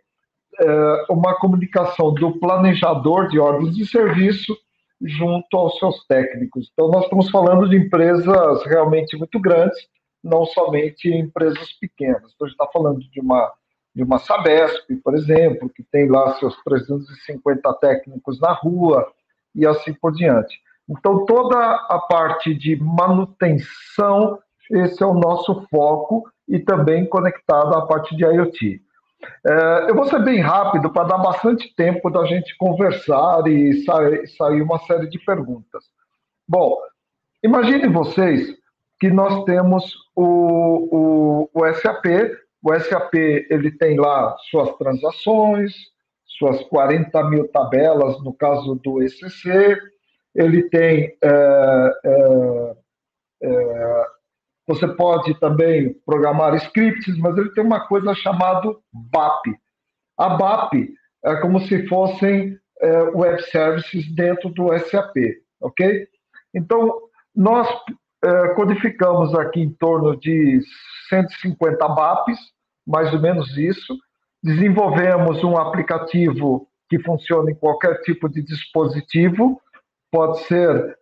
uma comunicação do planejador de ordens de serviço junto aos seus técnicos. Então, nós estamos falando de empresas realmente muito grandes, não somente empresas pequenas. Então, a gente está falando de uma Sabesp, por exemplo, que tem lá seus 350 técnicos na rua e assim por diante. Então, toda a parte de manutenção, esse é o nosso foco e também conectado à parte de IoT. Eu vou ser bem rápido para dar bastante tempo da gente conversar e sair uma série de perguntas. Bom, imaginem vocês que nós temos o SAP. O SAP ele tem lá suas transações, suas 40 mil tabelas no caso do ECC. Ele tem você pode também programar scripts, mas ele tem uma coisa chamada BAP. A BAP é como se fossem web services dentro do SAP, ok? Então, nós codificamos aqui em torno de 150 BAPs, mais ou menos isso. Desenvolvemos um aplicativo que funciona em qualquer tipo de dispositivo, pode ser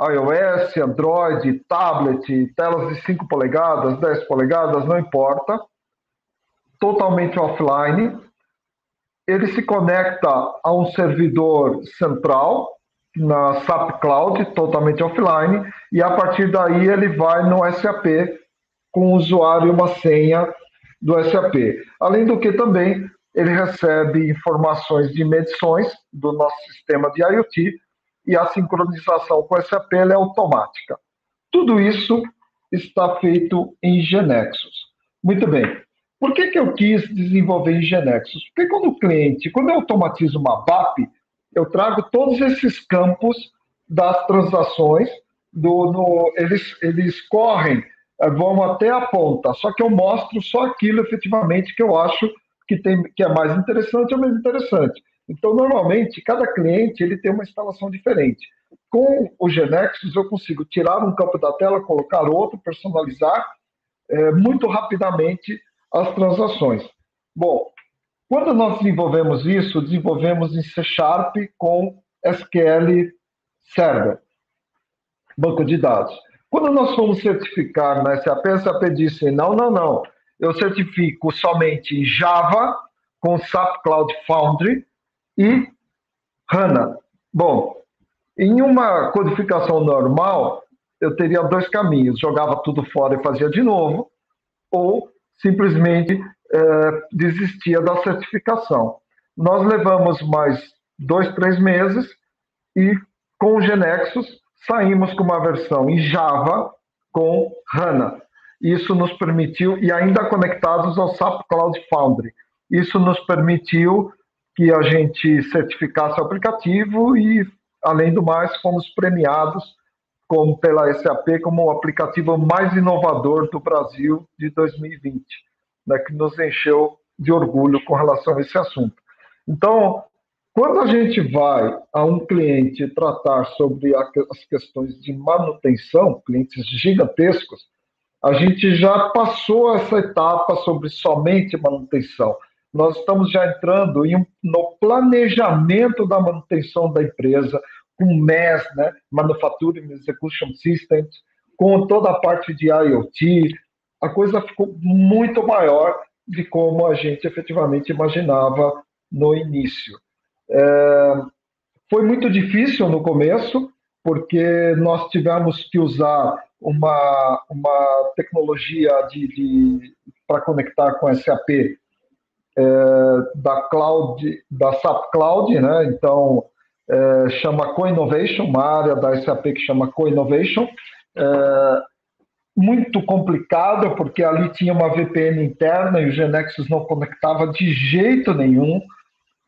iOS, Android, tablet, telas de 5 polegadas, 10 polegadas, não importa. Totalmente offline. Ele se conecta a um servidor central, na SAP Cloud, totalmente offline, e a partir daí ele vai no SAP com o usuário e uma senha do SAP. Além do que também ele recebe informações de medições do nosso sistema de IoT, e a sincronização com o SAP ela é automática. Tudo isso está feito em GeneXus. Muito bem. Por que eu quis desenvolver em GeneXus? Porque quando eu automatizo uma BAP, eu trago todos esses campos das transações, eles correm, vão até a ponta, só que eu mostro só aquilo efetivamente que eu acho que é mais interessante ou menos interessante. Então, normalmente, cada cliente ele tem uma instalação diferente. Com o GeneXus, eu consigo tirar um campo da tela, colocar outro, personalizar muito rapidamente as transações. Bom, quando nós desenvolvemos isso, desenvolvemos em C# com SQL Server, banco de dados. Quando nós fomos certificar na SAP, a SAP disse, não, eu certifico somente em Java, com SAP Cloud Foundry e HANA. Bom, em uma codificação normal, eu teria dois caminhos, jogava tudo fora e fazia de novo, ou simplesmente desistia da certificação. Nós levamos mais 2, 3 meses e com o GeneXus saímos com uma versão em Java com HANA. Isso nos permitiu, e ainda conectados ao SAP Cloud Foundry, isso nos permitiu que a gente certificasse o aplicativo e, além do mais, fomos premiados pela SAP como o aplicativo mais inovador do Brasil de 2020, né, que nos encheu de orgulho com relação a esse assunto. Então, quando a gente vai a um cliente tratar sobre as questões de manutenção, clientes gigantescos, a gente já passou essa etapa sobre somente manutenção. Nós estamos já entrando no planejamento da manutenção da empresa, com MES, né, Manufacturing Execution Systems, com toda a parte de IoT. A coisa ficou muito maior de como a gente efetivamente imaginava no início. Foi muito difícil no começo, porque nós tivemos que usar uma tecnologia para conectar com SAP da SAP Cloud, né? Então chama Co-Innovation, uma área da SAP que chama Co-Innovation, muito complicado, porque ali tinha uma VPN interna e o GeneXus não conectava de jeito nenhum.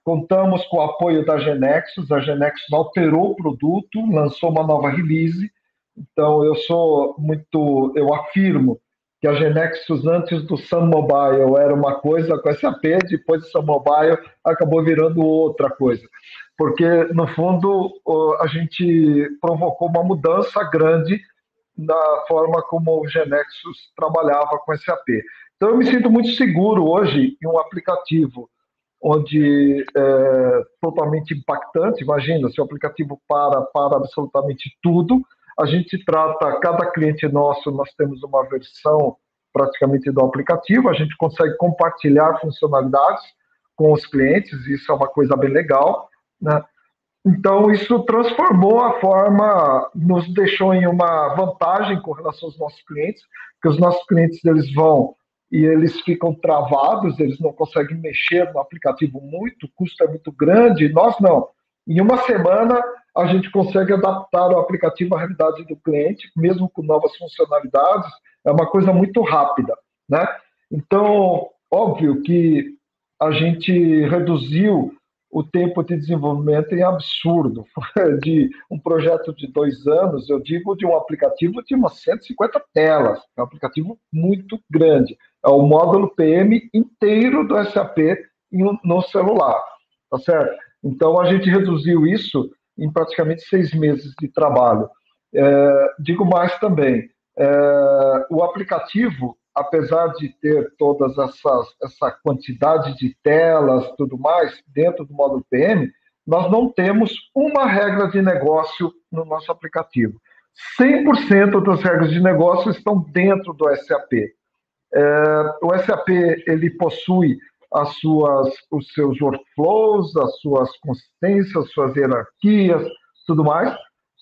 Contamos com o apoio da GeneXus, a GeneXus alterou o produto, lançou uma nova release. Então, eu afirmo que a GeneXus antes do Sun Mobile era uma coisa com SAP, depois do Sun Mobile acabou virando outra coisa. Porque, no fundo, a gente provocou uma mudança grande na forma como o GeneXus trabalhava com SAP. Então, eu me sinto muito seguro hoje em um aplicativo onde é totalmente impactante. Imagina, se o aplicativo para absolutamente tudo, a gente trata, cada cliente nosso, nós temos uma versão praticamente do aplicativo, a gente consegue compartilhar funcionalidades com os clientes, isso é uma coisa bem legal, né? Então, isso transformou a forma, nos deixou em uma vantagem com relação aos nossos clientes, porque os nossos clientes, eles vão e eles ficam travados, eles não conseguem mexer no aplicativo muito, o custo é muito grande, nós não. Em uma semana, a gente consegue adaptar o aplicativo à realidade do cliente, mesmo com novas funcionalidades, é uma coisa muito rápida, né? Então, óbvio que a gente reduziu o tempo de desenvolvimento em absurdo. De um projeto de 2 anos, eu digo de um aplicativo de umas 150 telas, é um aplicativo muito grande. É o módulo PM inteiro do SAP no celular, tá certo? Então, a gente reduziu isso em praticamente 6 meses de trabalho. Digo mais também, o aplicativo, apesar de ter todas essa quantidade de telas, tudo mais, dentro do módulo PM, nós não temos uma regra de negócio no nosso aplicativo. 100% das regras de negócio estão dentro do SAP. O SAP, ele possui os seus workflows, as suas consistências, suas hierarquias, tudo mais.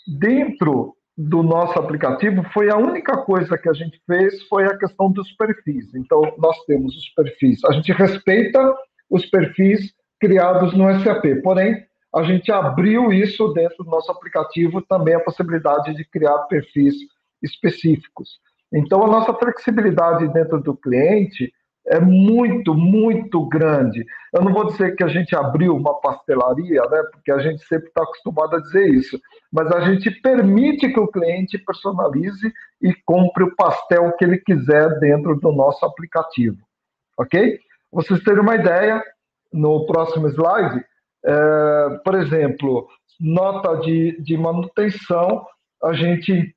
Dentro do nosso aplicativo, foi a única coisa que a gente fez foi a questão dos perfis. Então, nós temos os perfis. A gente respeita os perfis criados no SAP, porém, a gente abriu isso dentro do nosso aplicativo, também a possibilidade de criar perfis específicos. Então, a nossa flexibilidade dentro do cliente é muito, muito grande. Eu não vou dizer que a gente abriu uma pastelaria, né, porque a gente sempre está acostumado a dizer isso, mas a gente permite que o cliente personalize e compre o pastel que ele quiser dentro do nosso aplicativo, ok? Vocês terem uma ideia, no próximo slide, por exemplo, nota de manutenção, a gente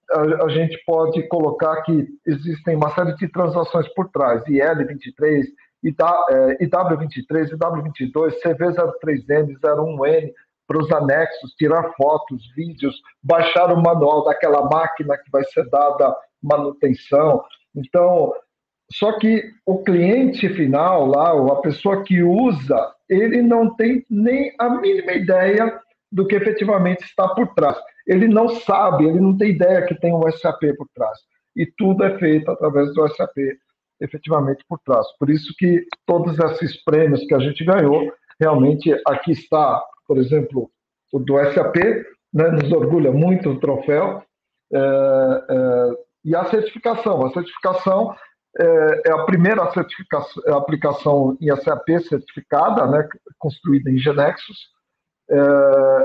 pode colocar que existem uma série de transações por trás, IL23, IW23, IW22, CV03N, 01N, para os anexos, tirar fotos, vídeos, baixar o manual daquela máquina que vai ser dada manutenção. Então, só que o cliente final lá, ou a pessoa que usa, ele não tem nem a mínima ideia do que efetivamente está por trás. Ele não sabe, ele não tem ideia que tem um SAP por trás. E tudo é feito através do SAP, efetivamente, por trás. Por isso que todos esses prêmios que a gente ganhou, realmente aqui está, por exemplo, o do SAP, né, nos orgulha muito o troféu, e a certificação. A certificação é a primeira aplicação em SAP certificada, né, construída em GeneXus.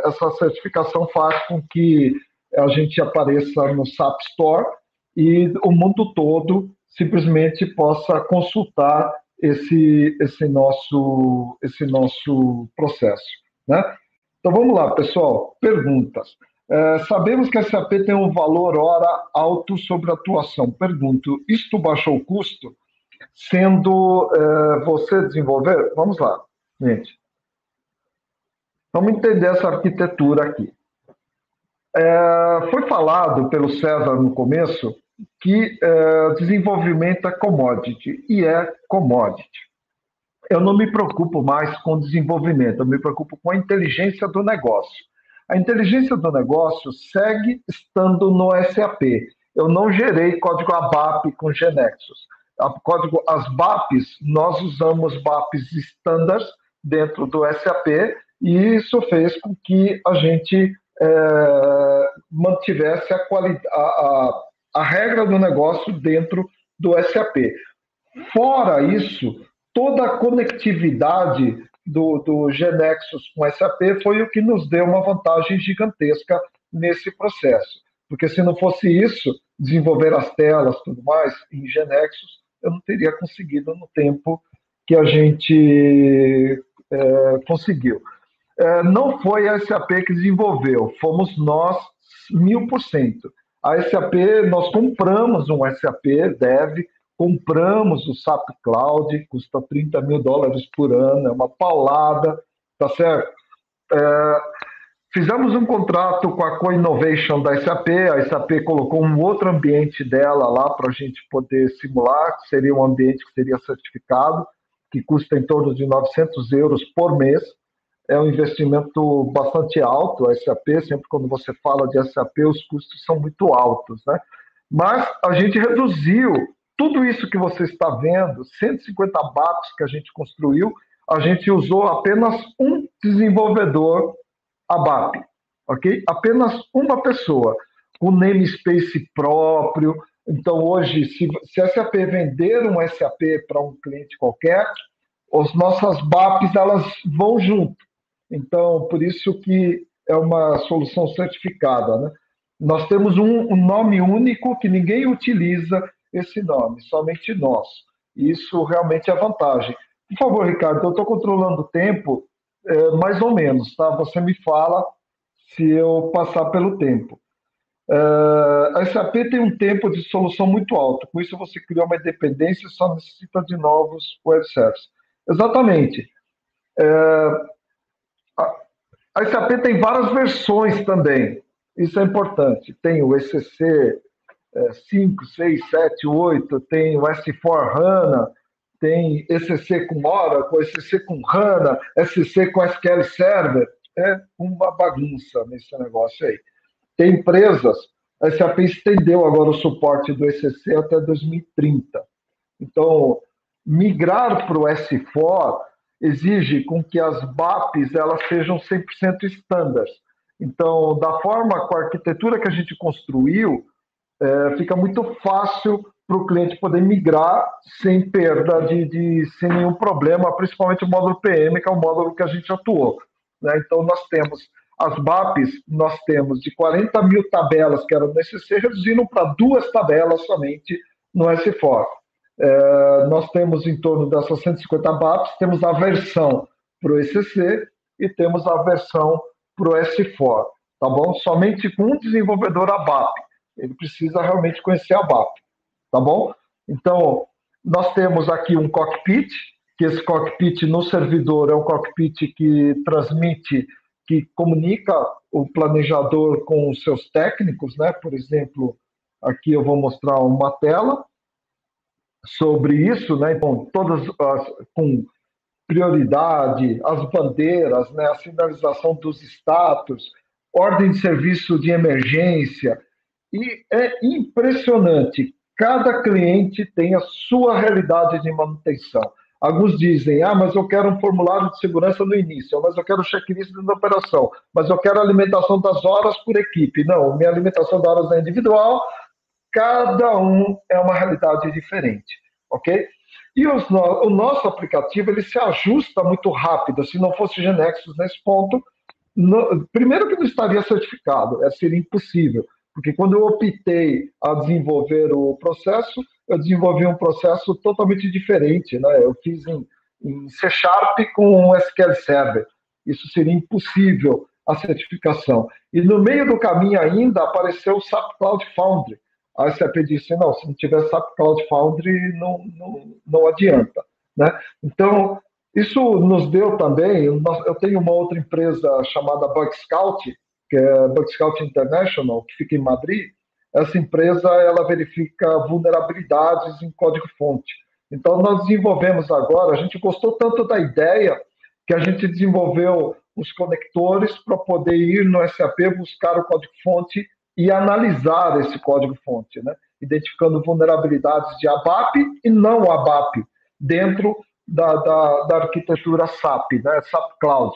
Essa certificação faz com que a gente apareça no SAP Store e o mundo todo simplesmente possa consultar esse nosso processo, né? Então vamos lá, pessoal, perguntas. Sabemos que a SAP tem um valor hora alto sobre a atuação. Pergunto, isto baixou o custo? Sendo você desenvolver? Vamos lá, gente. Vamos entender essa arquitetura aqui. Foi falado pelo César no começo que desenvolvimento é commodity, e é commodity. Eu não me preocupo mais com desenvolvimento, eu me preocupo com a inteligência do negócio. A inteligência do negócio segue estando no SAP. Eu não gerei código ABAP com GeneXus. As BAPs, nós usamos BAPs standards dentro do SAP, e isso fez com que a gente mantivesse a regra do negócio dentro do SAP. Fora isso, toda a conectividade do GeneXus com SAP foi o que nos deu uma vantagem gigantesca nesse processo. Porque se não fosse isso, desenvolver as telas e tudo mais em GeneXus, eu não teria conseguido no tempo que a gente conseguiu. Não foi a SAP que desenvolveu, fomos nós 1000%. A SAP, nós compramos um SAP Dev, compramos o SAP Cloud, custa $30 mil por ano, é uma paulada, tá certo? Fizemos um contrato com a Co-Innovation da SAP, a SAP colocou um outro ambiente dela lá para a gente poder simular, que seria um ambiente que seria certificado, que custa em torno de €900 por mês. É um investimento bastante alto, a SAP, sempre quando você fala de SAP, os custos são muito altos, né? Mas a gente reduziu tudo isso que você está vendo, 150 BAPs que a gente construiu, a gente usou apenas um desenvolvedor ABAP, ok? Apenas uma pessoa, com namespace próprio. Então, hoje, se a SAP vender um SAP para um cliente qualquer, as nossas BAPs, elas vão junto. Então, por isso que é uma solução certificada, né? Nós temos um nome único que ninguém utiliza esse nome, somente nós. Isso realmente é vantagem. Por favor, Ricardo, eu estou controlando o tempo, mais ou menos, tá? Você me fala se eu passar pelo tempo. A SAP tem um tempo de solução muito alto, com isso você criou uma independência e só necessita de novos web services. Exatamente. A SAP tem várias versões também, isso é importante. Tem o ECC 5, 6, 7, 8, tem o S4HANA, tem ECC com Oracle, ECC com HANA, ECC com SQL Server. É uma bagunça nesse negócio aí. Tem empresas, a SAP estendeu agora o suporte do ECC até 2030. Então, migrar para o S4 exige com que as BAPs elas sejam 100% standards. Então, da forma, com a arquitetura que a gente construiu, fica muito fácil para o cliente poder migrar sem perda, sem nenhum problema, principalmente o módulo PM, que é o módulo que a gente atuou, né? Então, nós temos as BAPs, nós temos de 40 mil tabelas que eram no SC, reduzindo para 2 tabelas somente no S4. Nós temos em torno dessas 150 BAPs, temos a versão para o ECC e temos a versão para o S4, tá bom? Somente com um desenvolvedor a BAP. Ele precisa realmente conhecer a BAP, tá bom? Então, nós temos aqui um cockpit, que esse cockpit no servidor é um cockpit que transmite, que comunica o planejador com os seus técnicos, né? Por exemplo, aqui eu vou mostrar uma tela sobre isso, né? Então, todas com prioridade, as bandeiras, né? A sinalização dos status, ordem de serviço de emergência. E é impressionante, cada cliente tem a sua realidade de manutenção. Alguns dizem, mas eu quero um formulário de segurança no início, mas eu quero checklist da operação, mas eu quero alimentação das horas por equipe. Não, minha alimentação das horas é individual, cada um é uma realidade diferente, ok? E o nosso aplicativo, ele se ajusta muito rápido. Se não fosse GeneXus nesse ponto, primeiro que não estaria certificado, seria impossível. Porque quando eu optei a desenvolver o processo, eu desenvolvi um processo totalmente diferente, né? Eu fiz em C# com SQL Server. Isso seria impossível, a certificação. E no meio do caminho ainda apareceu o SAP Cloud Foundry. A SAP disse, não, se não tiver SAP Cloud Foundry, não adianta, né? Então, isso nos deu também, eu tenho uma outra empresa chamada Bug Scout, que é Bug Scout International, que fica em Madrid. Essa empresa, ela verifica vulnerabilidades em código-fonte. Então, nós desenvolvemos agora, a gente gostou tanto da ideia, que a gente desenvolveu os conectores para poder ir no SAP, buscar o código-fonte e analisar esse código-fonte, né? Identificando vulnerabilidades de ABAP e não ABAP, dentro da arquitetura SAP, né? SAP Cloud.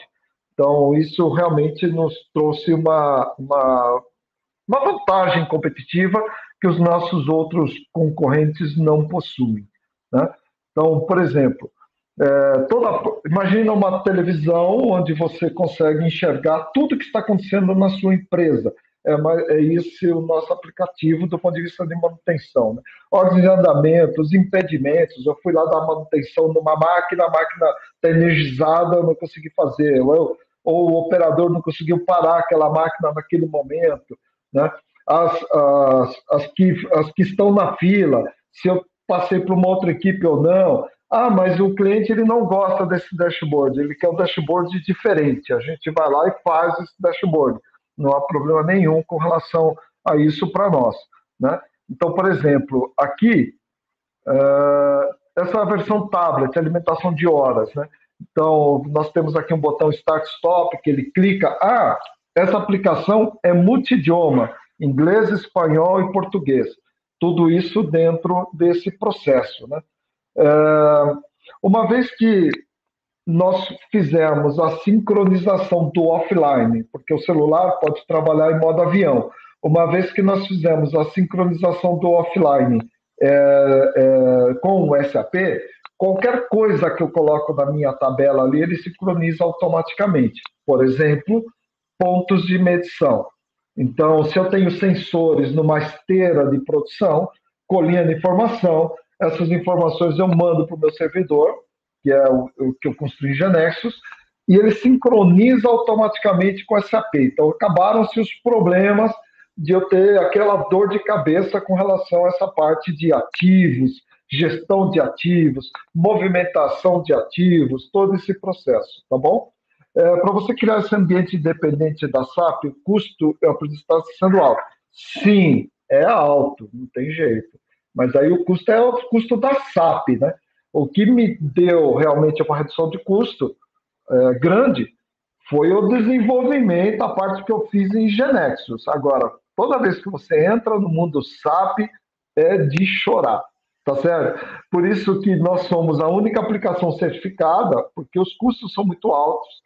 Então, isso realmente nos trouxe uma vantagem competitiva que os nossos outros concorrentes não possuem, né? Então, por exemplo, imagina uma televisão onde você consegue enxergar tudo que está acontecendo na sua empresa. É esse o nosso aplicativo do ponto de vista de manutenção, né? Ordens de andamento, os impedimentos. Eu fui lá dar manutenção numa máquina, a máquina está energizada, eu não consegui fazer. Ou o operador não conseguiu parar aquela máquina naquele momento, né? As que estão na fila, se eu passei para uma outra equipe ou não. Mas o cliente ele não gosta desse dashboard, ele quer um dashboard diferente. A gente vai lá e faz esse dashboard. Não há problema nenhum com relação a isso para nós, né? Então, por exemplo, aqui, essa é a versão tablet, alimentação de horas, né? Então, nós temos aqui um botão Start Stop, que ele clica. Essa aplicação é multidioma, inglês, espanhol e português. Tudo isso dentro desse processo, né? Uma vez que nós fizemos a sincronização do offline, porque o celular pode trabalhar em modo avião. Uma vez que nós fizemos a sincronização do offline com o SAP, qualquer coisa que eu coloco na minha tabela ali, ele sincroniza automaticamente. Por exemplo, pontos de medição. Então, se eu tenho sensores numa esteira de produção, colhendo informação, essas informações eu mando para o meu servidor, que é o que eu construí em GeneXus, e ele sincroniza automaticamente com o SAP. Então, acabaram-se os problemas de eu ter aquela dor de cabeça com relação a essa parte de ativos, gestão de ativos, movimentação de ativos, todo esse processo, tá bom? Para você criar esse ambiente independente da SAP, o custo, eu acredito, está sendo alto. Sim, é alto, não tem jeito. Mas aí o custo é o custo da SAP, né? O que me deu realmente uma redução de custo grande foi o desenvolvimento, a parte que eu fiz em GeneXus. Agora, toda vez que você entra no mundo SAP, é de chorar. tá certo? Por isso que nós somos a única aplicação certificada, porque os custos são muito altos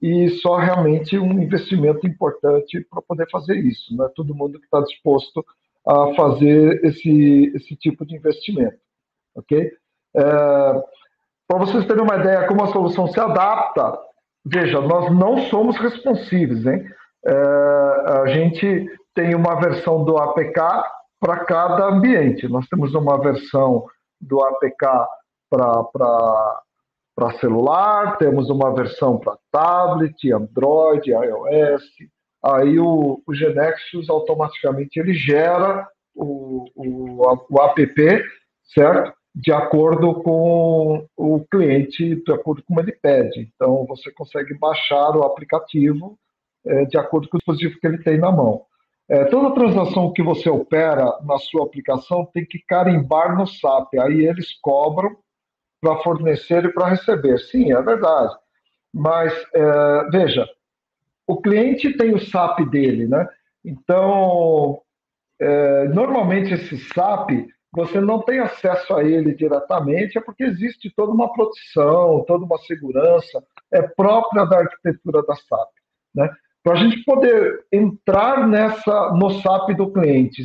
e só realmente um investimento importante para poder fazer isso. Não é todo mundo que está disposto a fazer esse tipo de investimento, ok? Para vocês terem uma ideia como a solução se adapta, veja, nós não somos responsíveis, hein? A gente tem uma versão do APK para cada ambiente. Nós temos uma versão do APK para celular, temos uma versão para tablet, Android, iOS. Aí o GeneXus automaticamente ele gera o app, certo? De acordo com o cliente, de acordo com como ele pede. Então, você consegue baixar o aplicativo de acordo com o dispositivo que ele tem na mão. Toda transação que você opera na sua aplicação tem que carimbar no SAP. Aí eles cobram para fornecer e para receber. Sim, é verdade. Mas, veja, o cliente tem o SAP dele, né? Então, normalmente esse SAP, você não tem acesso a ele diretamente, é porque existe toda uma proteção, toda uma segurança própria da arquitetura da SAP, né? Para a gente poder entrar no SAP do cliente,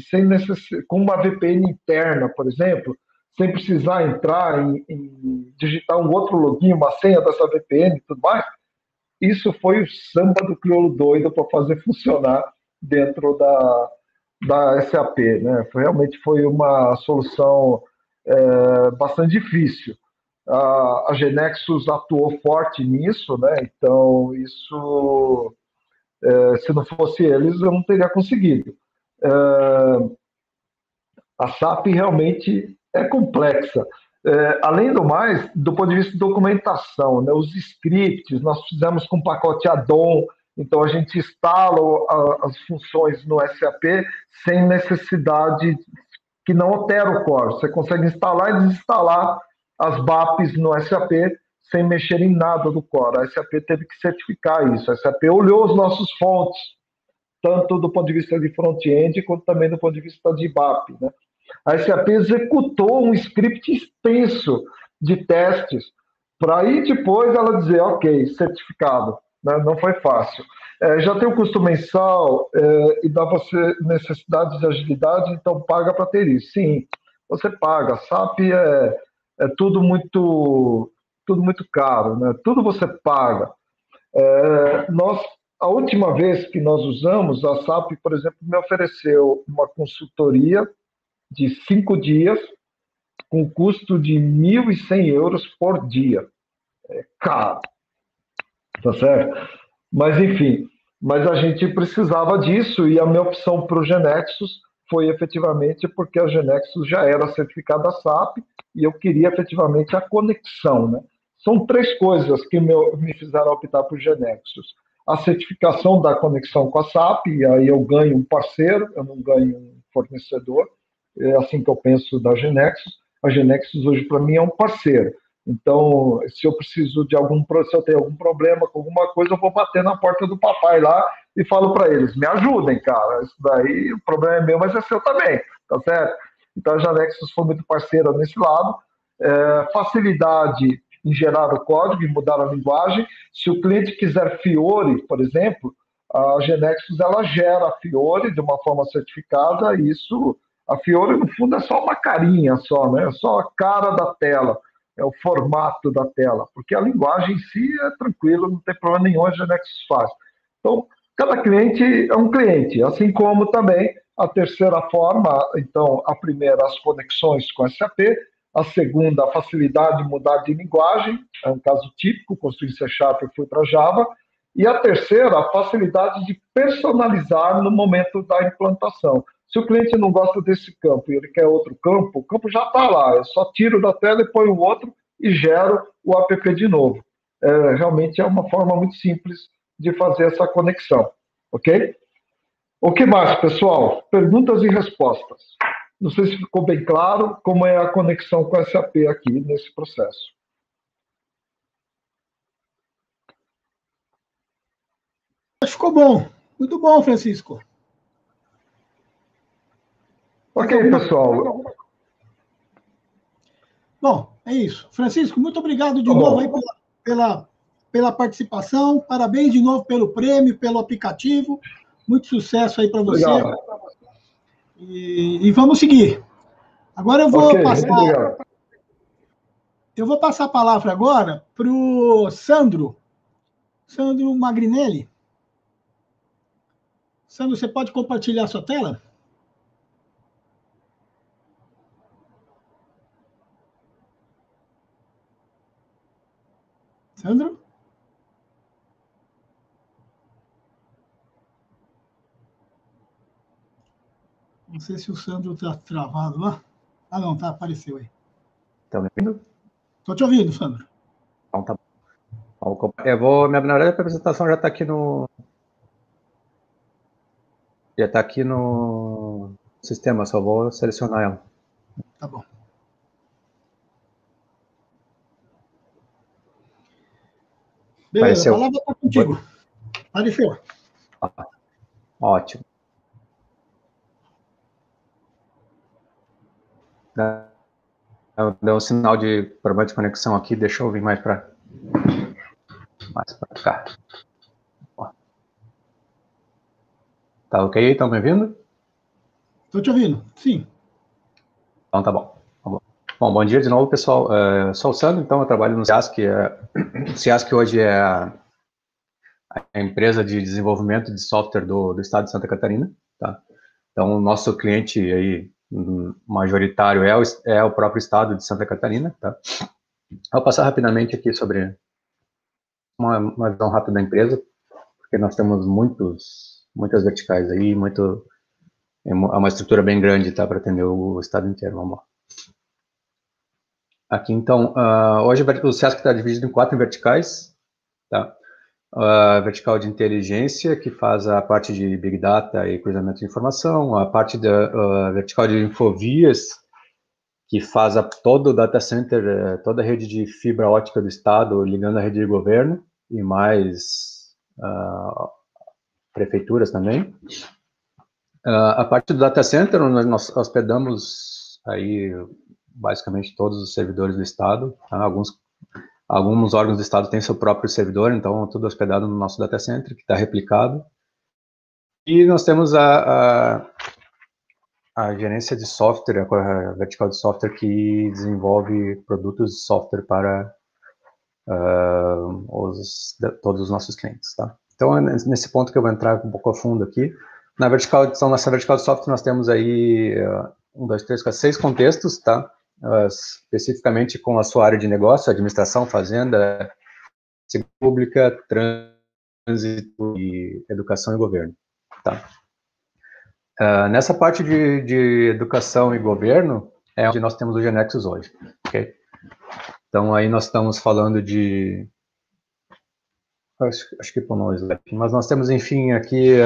com uma VPN interna, por exemplo, sem precisar entrar em digitar um outro login, uma senha dessa VPN e tudo mais, isso foi o samba do crioulo doido para fazer funcionar dentro da SAP, né? Realmente foi uma solução bastante difícil. A GeneXus atuou forte nisso, né? Então isso, se não fosse eles, eu não teria conseguido. A SAP realmente é complexa. Além do mais, do ponto de vista de documentação, né, os scripts, nós fizemos com pacote add-on, então a gente instala as funções no SAP sem necessidade, que não altera o core. Você consegue instalar e desinstalar as BAPs no SAP sem mexer em nada do core. A SAP teve que certificar isso. A SAP olhou os nossos fontes, tanto do ponto de vista de front-end, quanto também do ponto de vista de BAP, né? A SAP executou um script extenso de testes para aí depois ela dizer, ok, certificado, né? Não foi fácil. Já tem o custo mensal e dá você necessidade de agilidade, então paga para ter isso. Sim, você paga. SAP é tudo muito caro, né? Tudo você paga. A última vez que nós usamos, a SAP, por exemplo, me ofereceu uma consultoria de 5 dias, com custo de 1.100 euros por dia. É caro, tá certo? Mas, enfim, a gente precisava disso e a minha opção para o GeneXus foi efetivamente porque a GeneXus já era certificada SAP e eu queria efetivamente a conexão, né? São 3 coisas que me fizeram optar por GeneXus. A certificação da conexão com a SAP, e aí eu ganho um parceiro, eu não ganho um fornecedor. É assim que eu penso da GeneXus. A GeneXus hoje para mim é um parceiro. Então, se eu preciso de se eu tenho algum problema com alguma coisa, eu vou bater na porta do papai lá e falo para eles, me ajudem, cara. Isso daí, o problema é meu, mas é seu também, tá certo? Então, a GeneXus foi muito parceira nesse lado. Facilidade em gerar o código e mudar a linguagem. Se o cliente quiser Fiori, por exemplo, a GeneXus ela gera Fiori de uma forma certificada, e isso, a Fiori no fundo é só uma carinha só, né? É só a cara da tela, é o formato da tela, porque a linguagem em si é tranquilo, não tem problema nenhum, a GeneXus faz. Então, cada cliente é um cliente, assim como também a terceira forma, então, a primeira, as conexões com SAP, a segunda, a facilidade de mudar de linguagem, é um caso típico, construí C# e fui para Java, e a terceira, a facilidade de personalizar no momento da implantação. Se o cliente não gosta desse campo e ele quer outro campo, o campo já está lá, eu só tiro da tela e ponho o outro e gero o app de novo. Realmente é uma forma muito simples de fazer essa conexão, ok? O que mais, pessoal? Perguntas e respostas. Não sei se ficou bem claro como é a conexão com a SAP aqui nesse processo. Ficou bom. Muito bom, Francisco. Ok, pessoal. Bom, é isso. Francisco, muito obrigado de novo aí pela participação. Parabéns de novo pelo prêmio, pelo aplicativo. Muito sucesso aí para você. Obrigado. E vamos seguir. Agora eu vou passar a palavra agora para o Sandro Magrinelli. Sandro, você pode compartilhar a sua tela? Sandro? Não sei se o Sandro está travado lá. Ah, não, tá, apareceu aí. Estão me ouvindo? Estou te ouvindo, Sandro. Então tá bom. Eu vou, na verdade, a apresentação já está aqui no... Já está aqui no sistema, só vou selecionar ela. Tá bom. Beleza, Apareceu. A palavra está contigo. Apareceu. Ótimo. Deu um sinal de problema de conexão aqui, deixa eu vir mais para cá. Tá ok? Estão me ouvindo? Estou te ouvindo, sim. Então tá bom. Bom, bom dia de novo, pessoal. Sou o Sandro, então eu trabalho no SIASC. O SIASC hoje é a empresa de desenvolvimento de software do estado de Santa Catarina. Tá? Então, o nosso cliente aí, majoritário é o próprio estado de Santa Catarina. Tá? Vou passar rapidamente aqui sobre uma visão rápida da empresa, porque nós temos muitas verticais aí, é uma estrutura bem grande, tá, para atender o estado inteiro. Vamos lá. Aqui, então, hoje o SIASC está dividido em 4 verticais, tá? A vertical de inteligência, que faz a parte de Big Data e cruzamento de informação, a parte da vertical de infovias, que faz todo o data center, toda a rede de fibra ótica do estado, ligando a rede de governo, e mais prefeituras também. A parte do data center, onde nós hospedamos aí basicamente todos os servidores do estado, tá? Alguns órgãos do estado têm seu próprio servidor, então tudo hospedado no nosso data center, que está replicado. E nós temos a gerência de software, a vertical de software, que desenvolve produtos de software para todos os nossos clientes, tá? Então, é nesse ponto que eu vou entrar um pouco a fundo aqui. Nessa vertical de software, nós temos aí 1, 2, 3, 4, 6 contextos, tá? Especificamente com a sua área de negócio, administração, fazenda, segurança pública, trânsito e educação e governo, tá? Nessa parte de educação e governo é onde nós temos o GeneXus hoje, ok? Então aí nós estamos falando de... Acho que por nós, mas nós temos, enfim, aqui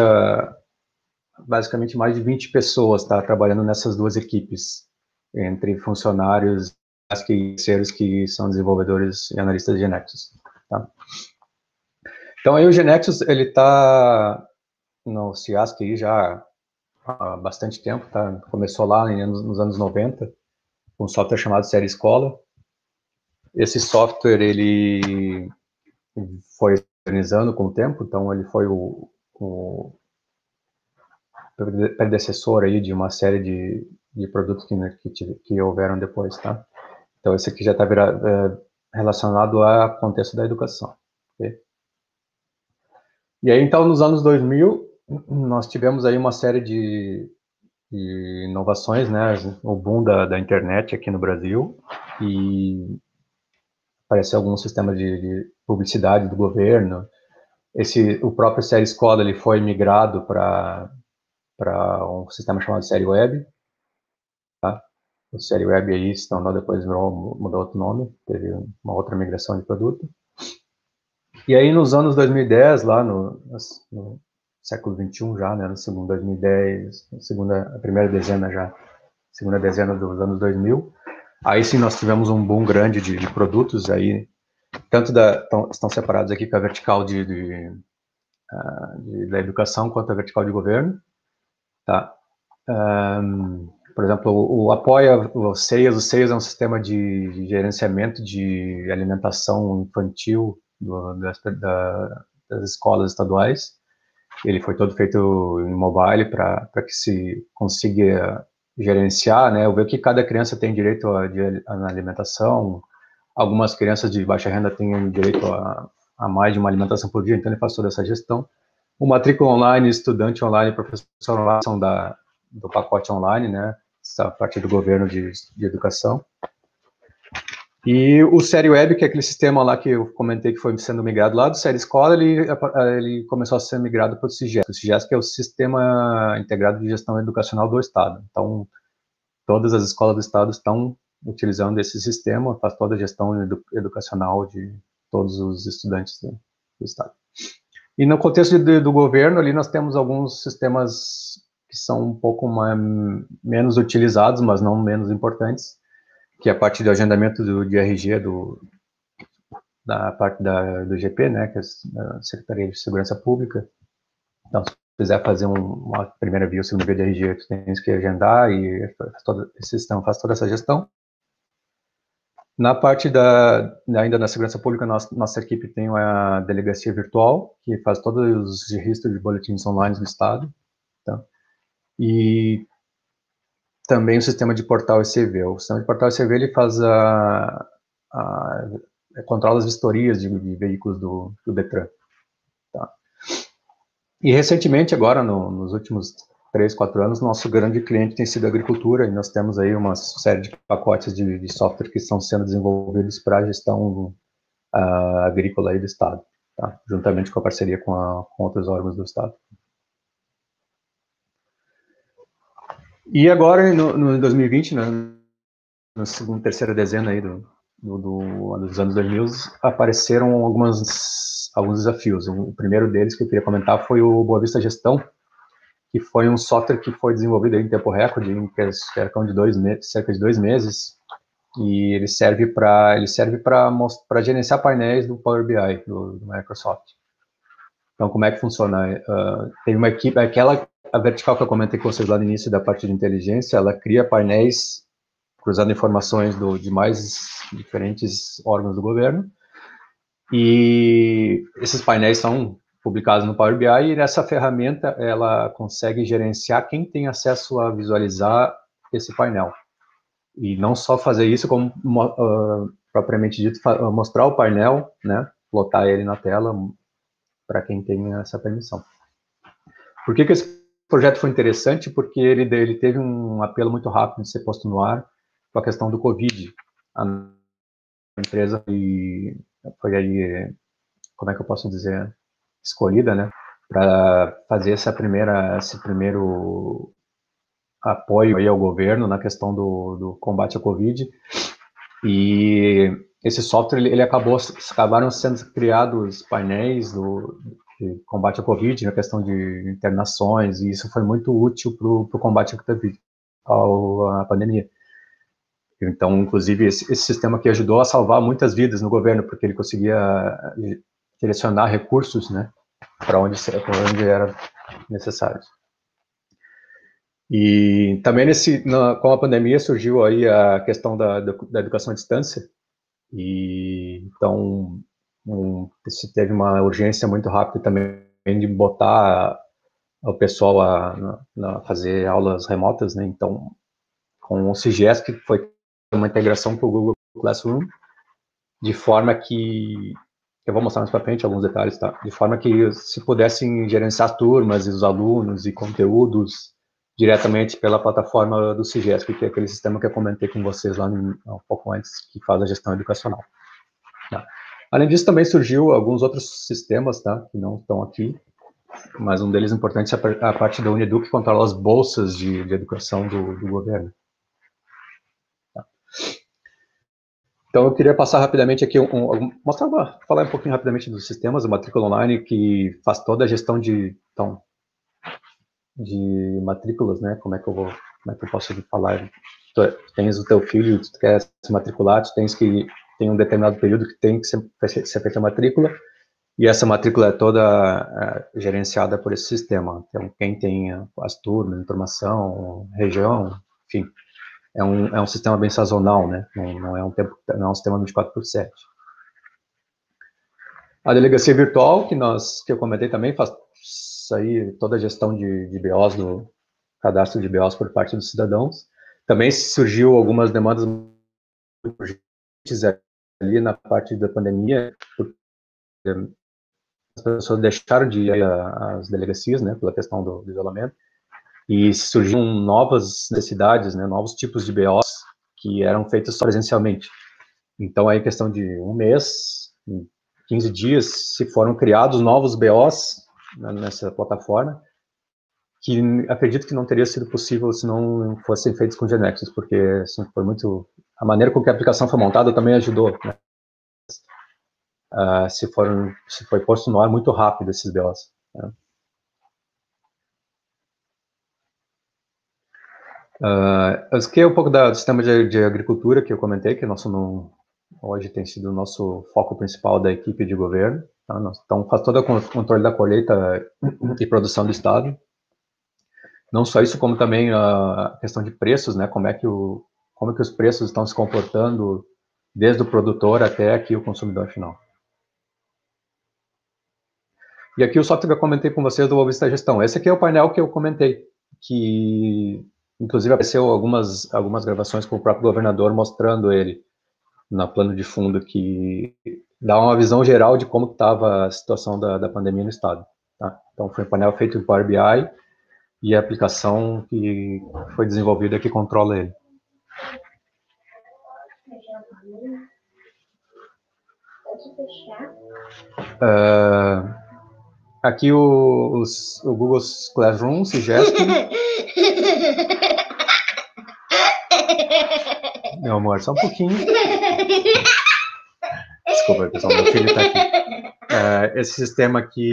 basicamente mais de 20 pessoas, tá, trabalhando nessas duas equipes, entre funcionários e terceiros que são desenvolvedores e analistas de GeneXus, tá? Então aí o GeneXus, ele está no SIASC aí já há bastante tempo, tá? Começou lá nos anos 90, com um software chamado Série Escola. Esse software, ele foi organizando com o tempo, então ele foi o predecessor aí de uma série de produtos que houveram depois, tá? Então esse aqui já está relacionado ao contexto da educação, ok? E aí, então, nos anos 2000, nós tivemos aí uma série de inovações, né? O boom da internet aqui no Brasil, e apareceu alguns sistemas de publicidade do governo. O próprio Série Escola, ele foi migrado para um sistema chamado Série Web, tá? O Série Web aí se tornou, depois mudou outro nome, teve uma outra migração de produto. E aí, nos anos 2010, lá no século XXI já, né, no segundo 2010, a primeira dezena já, segunda dezena dos anos 2000, aí sim nós tivemos um boom grande de produtos aí, tanto estão separados aqui com a vertical da educação quanto a vertical de governo, tá? por exemplo, o apoia os CEIAS é um sistema de gerenciamento de alimentação infantil das escolas estaduais. Ele foi todo feito em mobile para que se consiga gerenciar, né, ver que cada criança tem direito a alimentação. Algumas crianças de baixa renda têm direito a mais de uma alimentação por dia, então ele faz toda essa gestão. O matrícula online, estudante online, professor online são do pacote online, né, a partir do governo de educação. E o Série Web, que é aquele sistema lá que eu comentei que foi sendo migrado lá do Série Escola, ele começou a ser migrado para o SIGESC. O SIGESC é o Sistema Integrado de Gestão Educacional do Estado. Então, todas as escolas do Estado estão utilizando esse sistema, faz toda a gestão educacional de todos os estudantes do Estado. E no contexto do governo, ali nós temos alguns sistemas que são um pouco menos utilizados, mas não menos importantes, que é a parte do agendamento de RG da parte do GP, né, que é a Secretaria de Segurança Pública. Então, se quiser fazer uma primeira via ou segunda via de RG, tu tens que agendar e esse sistema faz toda essa gestão. Na parte ainda na segurança pública, nossa equipe tem uma delegacia virtual, que faz todos os registros de boletins online do Estado. Tá? E também o sistema de portal ECV. O sistema de portal ECV, ele faz controla as vistorias de veículos do Detran. Tá? E recentemente, agora, nos últimos 3, 4 anos, nosso grande cliente tem sido a agricultura, e nós temos aí uma série de pacotes de software que estão sendo desenvolvidos para a gestão agrícola aí do Estado, tá? Juntamente com a parceria com outros órgãos do Estado. E agora, no 2020, né, na segunda, terceira dezena aí dos anos 2000, apareceram alguns desafios. O primeiro deles que eu queria comentar foi o Boa Vista Gestão, que foi um software que foi desenvolvido em tempo recorde, em cerca de 2 meses, e ele serve para gerenciar painéis do Power BI, do Microsoft. Então, como é que funciona? Tem uma equipe, a vertical que eu comentei com vocês lá no início da parte de inteligência, ela cria painéis cruzando informações de mais diferentes órgãos do governo, e esses painéis são publicados no Power BI, e nessa ferramenta ela consegue gerenciar quem tem acesso a visualizar esse painel. E não só fazer isso, como propriamente dito, mostrar o painel, né, plotar ele na tela para quem tem essa permissão. Por que esse projeto foi interessante? Porque ele teve um apelo muito rápido de ser posto no ar com a questão do Covid. A empresa foi aí, como é que eu posso dizer, escolhida, né, para fazer esse primeiro apoio aí ao governo na questão do combate à Covid. E esse software, acabaram sendo criados painéis de combate à Covid, na questão de internações, e isso foi muito útil para o combate à pandemia. Então, inclusive, esse sistema aqui ajudou a salvar muitas vidas no governo, porque ele conseguia direcionar recursos, né, para onde era necessário. E também com a pandemia surgiu aí a questão da educação à distância, e então se teve uma urgência muito rápida também de botar o pessoal a fazer aulas remotas, né? Então, com o CIGESC, que foi uma integração com o Google Classroom, de forma que, eu vou mostrar mais para frente alguns detalhes, tá? De forma que se pudessem gerenciar turmas e os alunos e conteúdos diretamente pela plataforma do CIGESC, que é aquele sistema que eu comentei com vocês lá um pouco antes, que faz a gestão educacional. Tá? Além disso, também surgiu alguns outros sistemas, tá, que não estão aqui, mas um deles importante é a parte da Unedu, que controla as bolsas de educação do governo. Tá? Então, eu queria passar rapidamente aqui, falar um pouquinho rapidamente dos sistemas, a matrícula online, que faz toda a gestão de matrículas, né? Como é que eu posso falar? Tu tens o teu filho, tu quer se matricular, tem um determinado período que tem que ser feita a matrícula, e essa matrícula é toda gerenciada por esse sistema. Então, quem tem as turmas, informação, região, enfim, é um sistema bem sazonal, né? Não é um sistema 24/7. A delegacia virtual, que eu comentei também, faz aí toda a gestão de BOs, do cadastro de BOs por parte dos cidadãos. Também surgiu algumas demandas urgentes ali na parte da pandemia, porque as pessoas deixaram de ir às delegacias, né, pela questão do isolamento, e surgiram novas necessidades, né, novos tipos de BOs que eram feitos presencialmente. Então, aí, em questão de um mês, 15 dias, se foram criados novos BOs, né, nessa plataforma, que acredito que não teria sido possível se não fossem feitos com Genexus, porque assim, foi muito... A maneira com que a aplicação foi montada também ajudou, né? Se foi posto no ar muito rápido esses BOs. Né? Aqui é um pouco do sistema de agricultura que eu comentei, que hoje tem sido o nosso foco principal da equipe de governo. Tá? Então, faz todo o controle da colheita e produção do Estado. Não só isso, como também a questão de preços, né? Como é que os preços estão se comportando desde o produtor até aqui o consumidor final. E aqui o software que eu comentei com vocês do Boa Vista Gestão. Esse aqui é o painel que eu comentei, que inclusive apareceu algumas gravações com o próprio governador mostrando ele na plano de fundo, que dá uma visão geral de como estava a situação da pandemia no estado. Tá? Então foi um painel feito em Power BI e a aplicação que foi desenvolvida que controla ele. Aqui o Google Classroom, Suggest. Meu amor, só um pouquinho. Desculpa, pessoal, meu filho está aqui. Esse sistema aqui,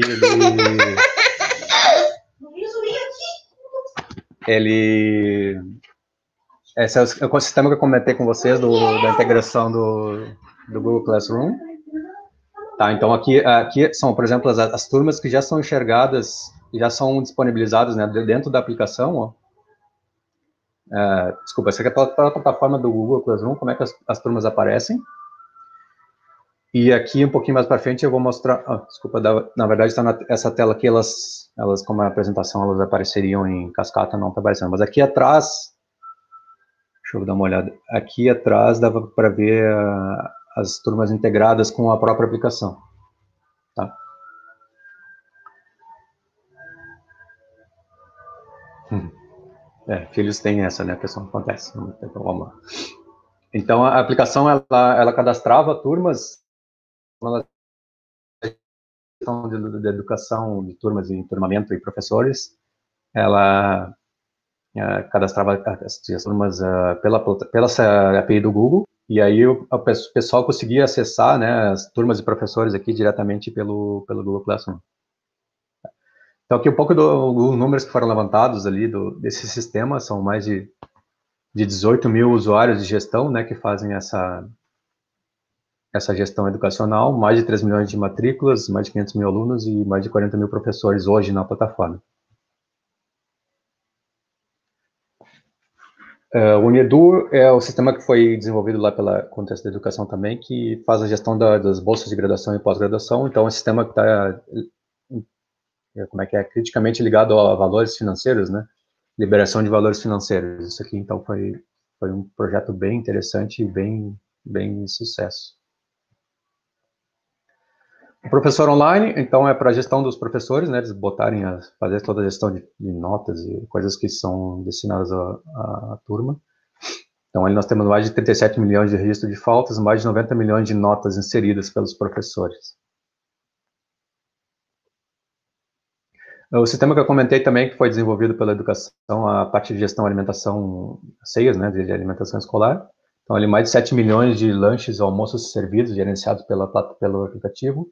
esse é o sistema que eu comentei com vocês da integração do Google Classroom. Tá, então aqui são, por exemplo, as turmas que já são enxergadas, já são disponibilizadas, né, dentro da aplicação. Ó. Desculpa, essa aqui é pela plataforma do Google Classroom, como é que as turmas aparecem. E aqui, um pouquinho mais para frente, eu vou mostrar... desculpa, na verdade, está essa tela aqui, elas, como a apresentação, elas apareceriam em cascata, não está aparecendo. Mas aqui atrás... Deixa eu dar uma olhada. Aqui atrás dava para ver as turmas integradas com a própria aplicação. Tá? Filhos têm essa, né? A pessoa acontece. Não tem problema. Então, a aplicação, ela cadastrava turmas de educação, de turmas de turmamento e professores. Ela cadastrava as turmas pela essa API do Google, e aí o pessoal conseguia acessar, né, as turmas de professores aqui diretamente pelo Google Classroom. Então, aqui um pouco dos números que foram levantados ali desse sistema, são mais de 18 mil usuários de gestão, né, que fazem essa gestão educacional, mais de 3 milhões de matrículas, mais de 500 mil alunos e mais de 40 mil professores hoje na plataforma. O UniEdu é o sistema que foi desenvolvido lá pela Contexto da Educação também, que faz a gestão das bolsas de graduação e pós-graduação. Então, é um sistema que está, criticamente ligado a valores financeiros, né? Liberação de valores financeiros. Isso aqui, então, foi um projeto bem interessante e bem sucesso. O professor online, então, é para a gestão dos professores, né? Eles botarem fazer toda a gestão de notas e coisas que são destinadas à turma. Então, ali nós temos mais de 37 milhões de registros de faltas, mais de 90 milhões de notas inseridas pelos professores. O sistema que eu comentei também, que foi desenvolvido pela educação, a parte de gestão alimentação, CEIAS, né, de alimentação escolar. Então, ali mais de 7 milhões de lanches, almoços servidos, gerenciados pelo aplicativo.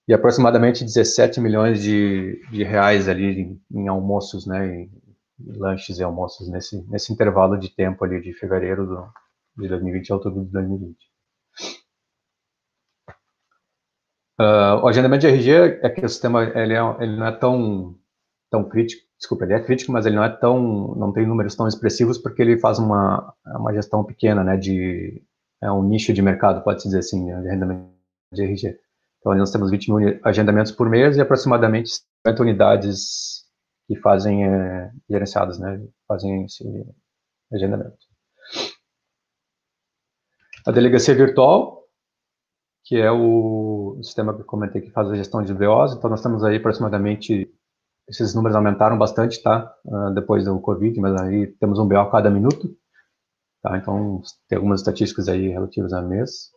E aproximadamente 17 milhões de reais ali em almoços, né, em lanches e almoços nesse intervalo de tempo ali de fevereiro de 2020 a outubro de 2020. O agendamento de RG é que o sistema ele não é tão crítico desculpa, ele é crítico, mas ele não é tão, não tem números tão expressivos porque ele faz uma gestão pequena, né, é um nicho de mercado, pode-se dizer assim, de arrendamento de RG. Então, nós temos 20 mil agendamentos por mês e aproximadamente 50 unidades que fazem gerenciadas, né, fazem esse agendamento. A delegacia virtual, que é o sistema que eu comentei que faz a gestão de VOs, então nós temos aí aproximadamente, esses números aumentaram bastante, tá, depois do Covid, mas aí temos um BO a cada minuto, tá, então tem algumas estatísticas aí relativas a mês,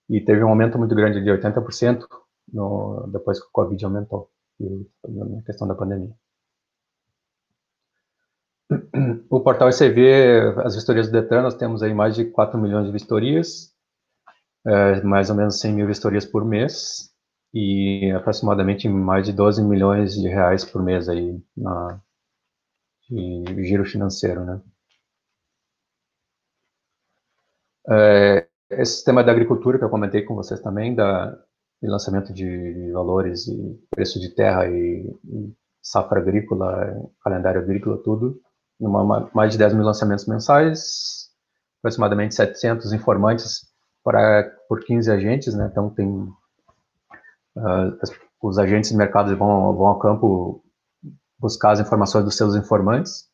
e teve um aumento muito grande de 80% depois que o Covid aumentou, na questão da pandemia. O portal ICV, as vistorias do Detran, nós temos aí mais de 4 milhões de vistorias, mais ou menos 100 mil vistorias por mês, e aproximadamente mais de 12 milhões de reais por mês aí de giro financeiro, né? Esse sistema da agricultura que eu comentei com vocês também, de lançamento de valores e preço de terra e safra agrícola, calendário agrícola, tudo, mais de 10 mil lançamentos mensais, aproximadamente 700 informantes por 15 agentes, né? Então tem os agentes de mercado vão ao campo buscar as informações dos seus informantes.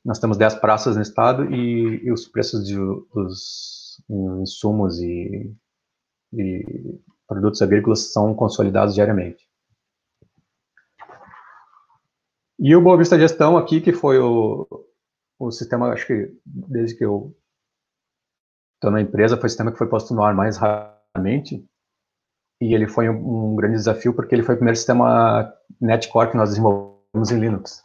Nós temos 10 praças no estado e os preços dos insumos e produtos agrícolas são consolidados diariamente. E o Boa Vista Gestão aqui, que foi o sistema, acho que desde que eu estou na empresa, foi o sistema que foi posto no ar mais rapidamente, e ele foi um grande desafio porque ele foi o primeiro sistema NetCore que nós desenvolvemos em Linux.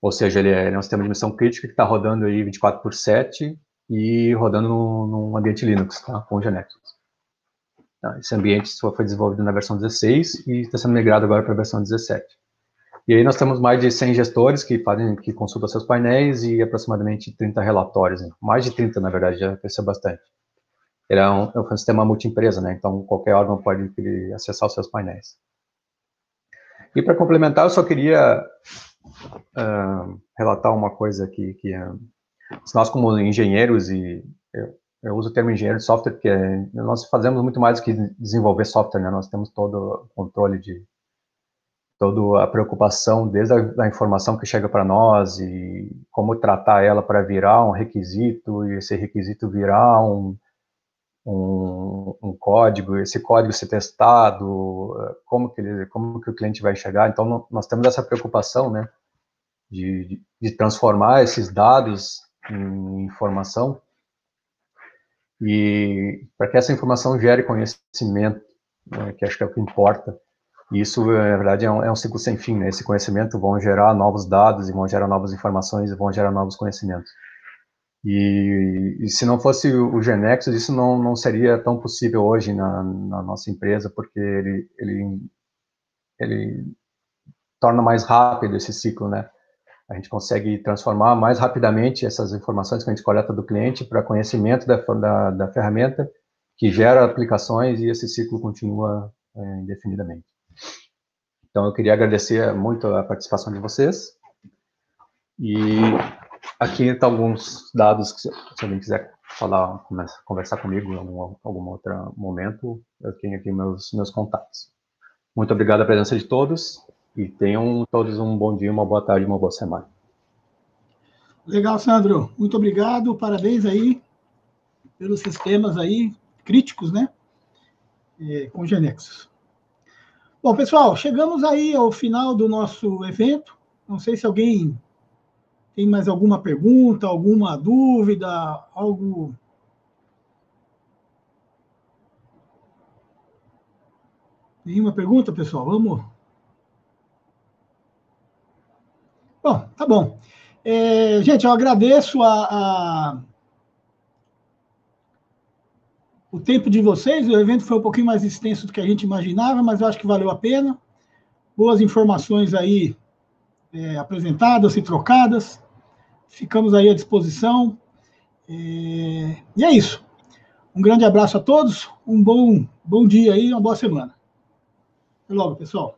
Ou seja, ele é um sistema de missão crítica que está rodando aí 24/7 e rodando num ambiente Linux, tá? Com Genexus. Esse ambiente só foi desenvolvido na versão 16 e está sendo migrado agora para a versão 17. E aí nós temos mais de 100 gestores que consultam seus painéis e aproximadamente 30 relatórios. Né? Mais de 30, na verdade, já cresceu bastante. Ele é um sistema multi-empresa, né? Então qualquer órgão pode acessar os seus painéis. E para complementar, eu só queria relatar uma coisa aqui, que nós como engenheiros, e eu uso o termo engenheiro de software, porque nós fazemos muito mais do que desenvolver software, né? Nós temos todo o controle toda a preocupação desde a informação que chega para nós e como tratar ela para virar um requisito, e esse requisito virar um código, esse código ser testado, como que o cliente vai chegar. Então, nós temos essa preocupação, né, de transformar esses dados em informação e para que essa informação gere conhecimento, né, que acho que é o que importa. E isso, na verdade, é um ciclo sem fim, né? Esse conhecimento vão gerar novos dados e vão gerar novas informações e vão gerar novos conhecimentos. E se não fosse o Genexus, isso não seria tão possível hoje na nossa empresa, porque ele torna mais rápido esse ciclo, né? A gente consegue transformar mais rapidamente essas informações que a gente coleta do cliente para conhecimento da ferramenta, que gera aplicações, e esse ciclo continua indefinidamente. Então, eu queria agradecer muito a participação de vocês. E aqui estão alguns dados que, se alguém quiser conversar comigo em algum outro momento, eu tenho aqui meus contatos. Muito obrigado a presença de todos e tenham todos um bom dia, uma boa tarde, uma boa semana. Legal, Sandro. Muito obrigado. Parabéns aí pelos sistemas aí críticos, né? Com Genexus. Bom, pessoal, chegamos aí ao final do nosso evento. Não sei se alguém tem mais alguma pergunta, alguma dúvida, algo... Nenhuma pergunta, pessoal? Vamos? Bom, tá bom. Gente, eu agradeço o tempo de vocês. O evento foi um pouquinho mais extenso do que a gente imaginava, mas eu acho que valeu a pena. Boas informações aí apresentadas e trocadas. Ficamos aí à disposição. E é isso. Um grande abraço a todos, um bom dia aí, uma boa semana. Até logo, pessoal.